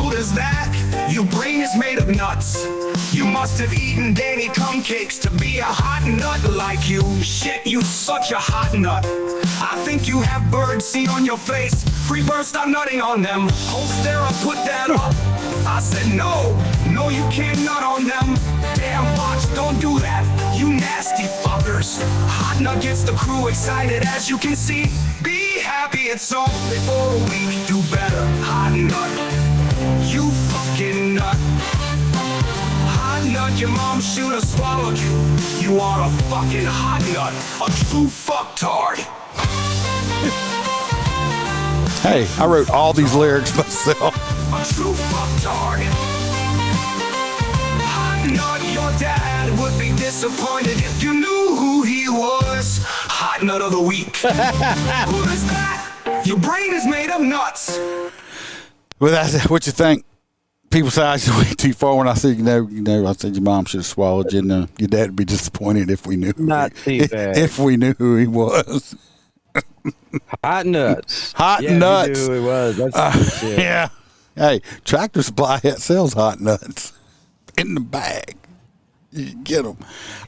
Who does that? Your brain is made of nuts. You must have eaten Danny cum cakes to be a hot nut like you. Shit, you such a hot nut. I think you have bird seed on your face. Free birds, stop nutting on them. Holstera, put that up. I said no, you can't nut on them. Damn box, don't do that, you nasty fuckers. Hot nut gets the crew excited, as you can see. Be happy, it's only for a week. Do better, hot nut. You fucking nut. Hot nut, your mom should have swallowed you. You are a fucking hot nut, a true fucktard. Hey, I wrote all these lyrics myself. A true fucktard. Hot nut, your dad would be disappointed if you knew who he was. Hot nut of the week. Who is that? Your brain is made of nuts. Well, that's what you think. People say I just went too far when I said, you know, I said your mom should have swallowed you, and your dad would be disappointed if we knew. Not too bad. If we knew who he was. Hot nuts. Hot yeah, nuts. Knew who he was. That's yeah. Hey, Tractor Supply sells hot nuts in the bag. You get them.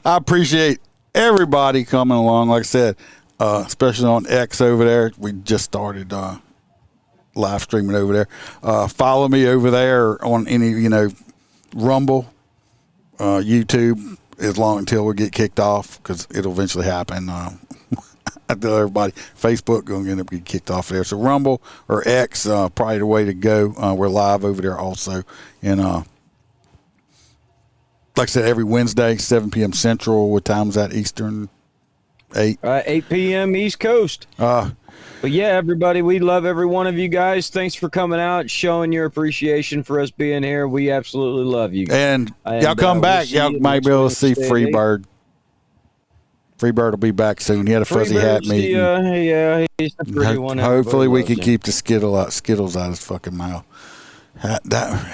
I appreciate everybody coming along. Like I said, especially on X over there. We just started live streaming over there. Follow me over there on any, Rumble, YouTube, until we get kicked off, because it'll eventually happen. I tell everybody, Facebook going to end up getting kicked off there. So Rumble or X, probably the way to go. We're live over there also. And like I said, every Wednesday, 7 p.m. Central. What time is that? Eastern? 8? 8 p.m. East Coast. But yeah, everybody, we love every one of you guys. Thanks for coming out, showing your appreciation for us being here. We absolutely love you. And y'all come back. Y'all might be able to see Freebird. Freebird will be back soon. He had a fuzzy hat meeting. Yeah, he's a pretty one. Hopefully we can keep the Skittles out of his fucking mouth.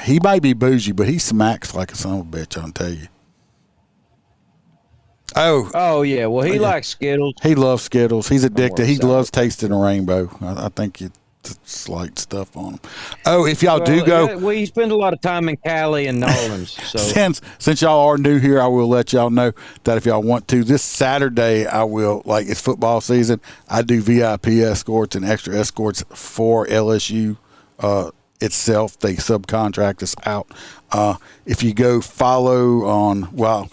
He might be bougie, but he smacks like a son of a bitch, I'll tell you. Oh yeah. Well, he likes Skittles. He loves Skittles. He's addicted. He loves tasting a rainbow. I think it's light stuff on him. Oh, if y'all do go, we spend a lot of time in Cali and Nolans. So since y'all are new here, I will let y'all know that if y'all want to, this Saturday I will, like it's football season, I do VIP escorts and extra escorts for LSU itself. They subcontract us out. If you go follow on,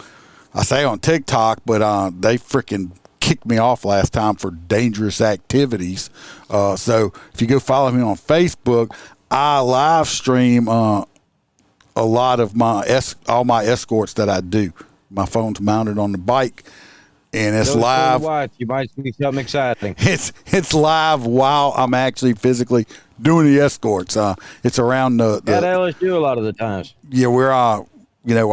I say on TikTok, but they freaking kicked me off last time for dangerous activities. So if you go follow me on Facebook, I live stream a lot of all my escorts that I do. My phone's mounted on the bike, and it's live. You might see something exciting. It's live while I'm actually physically doing the escorts. It's around the at LSU a lot of the times. Yeah, we're I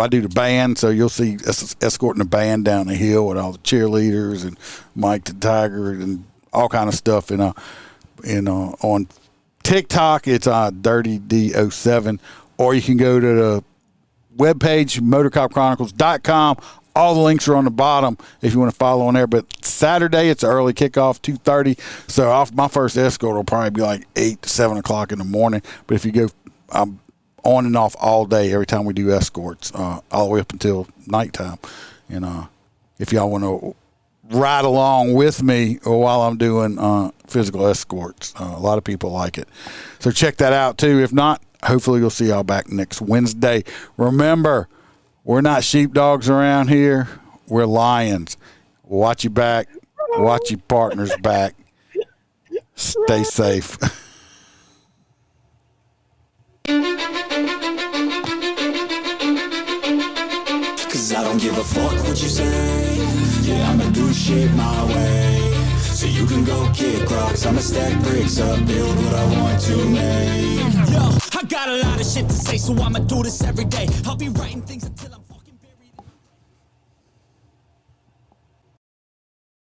do the band, so you'll see us escorting the band down the hill with all the cheerleaders and Mike the Tiger and all kind of stuff. And on TikTok, it's Dirty D07, or you can go to the webpage motorcopchronicles.com. All the links are on the bottom if you want to follow on there. But Saturday, it's an early kickoff, 2:30. So my first escort will probably be like 8 to 7 o'clock in the morning. But if you go, I'm on and off all day every time we do escorts, all the way up until nighttime. And if y'all want to ride along with me while I'm doing physical escorts, a lot of people like it. So check that out too. If not, hopefully you'll see y'all back next Wednesday. Remember, we're not sheepdogs around here. We're lions. Watch your back. Watch your partner's back. Stay safe. Cause I don't give a fuck what you say. Yeah, I'ma do shit my way. So you can go kick rocks, I'ma stack bricks up, build what I want to make. Yo, I got a lot of shit to say, so I'ma do this every day. I'll be writing things until I'm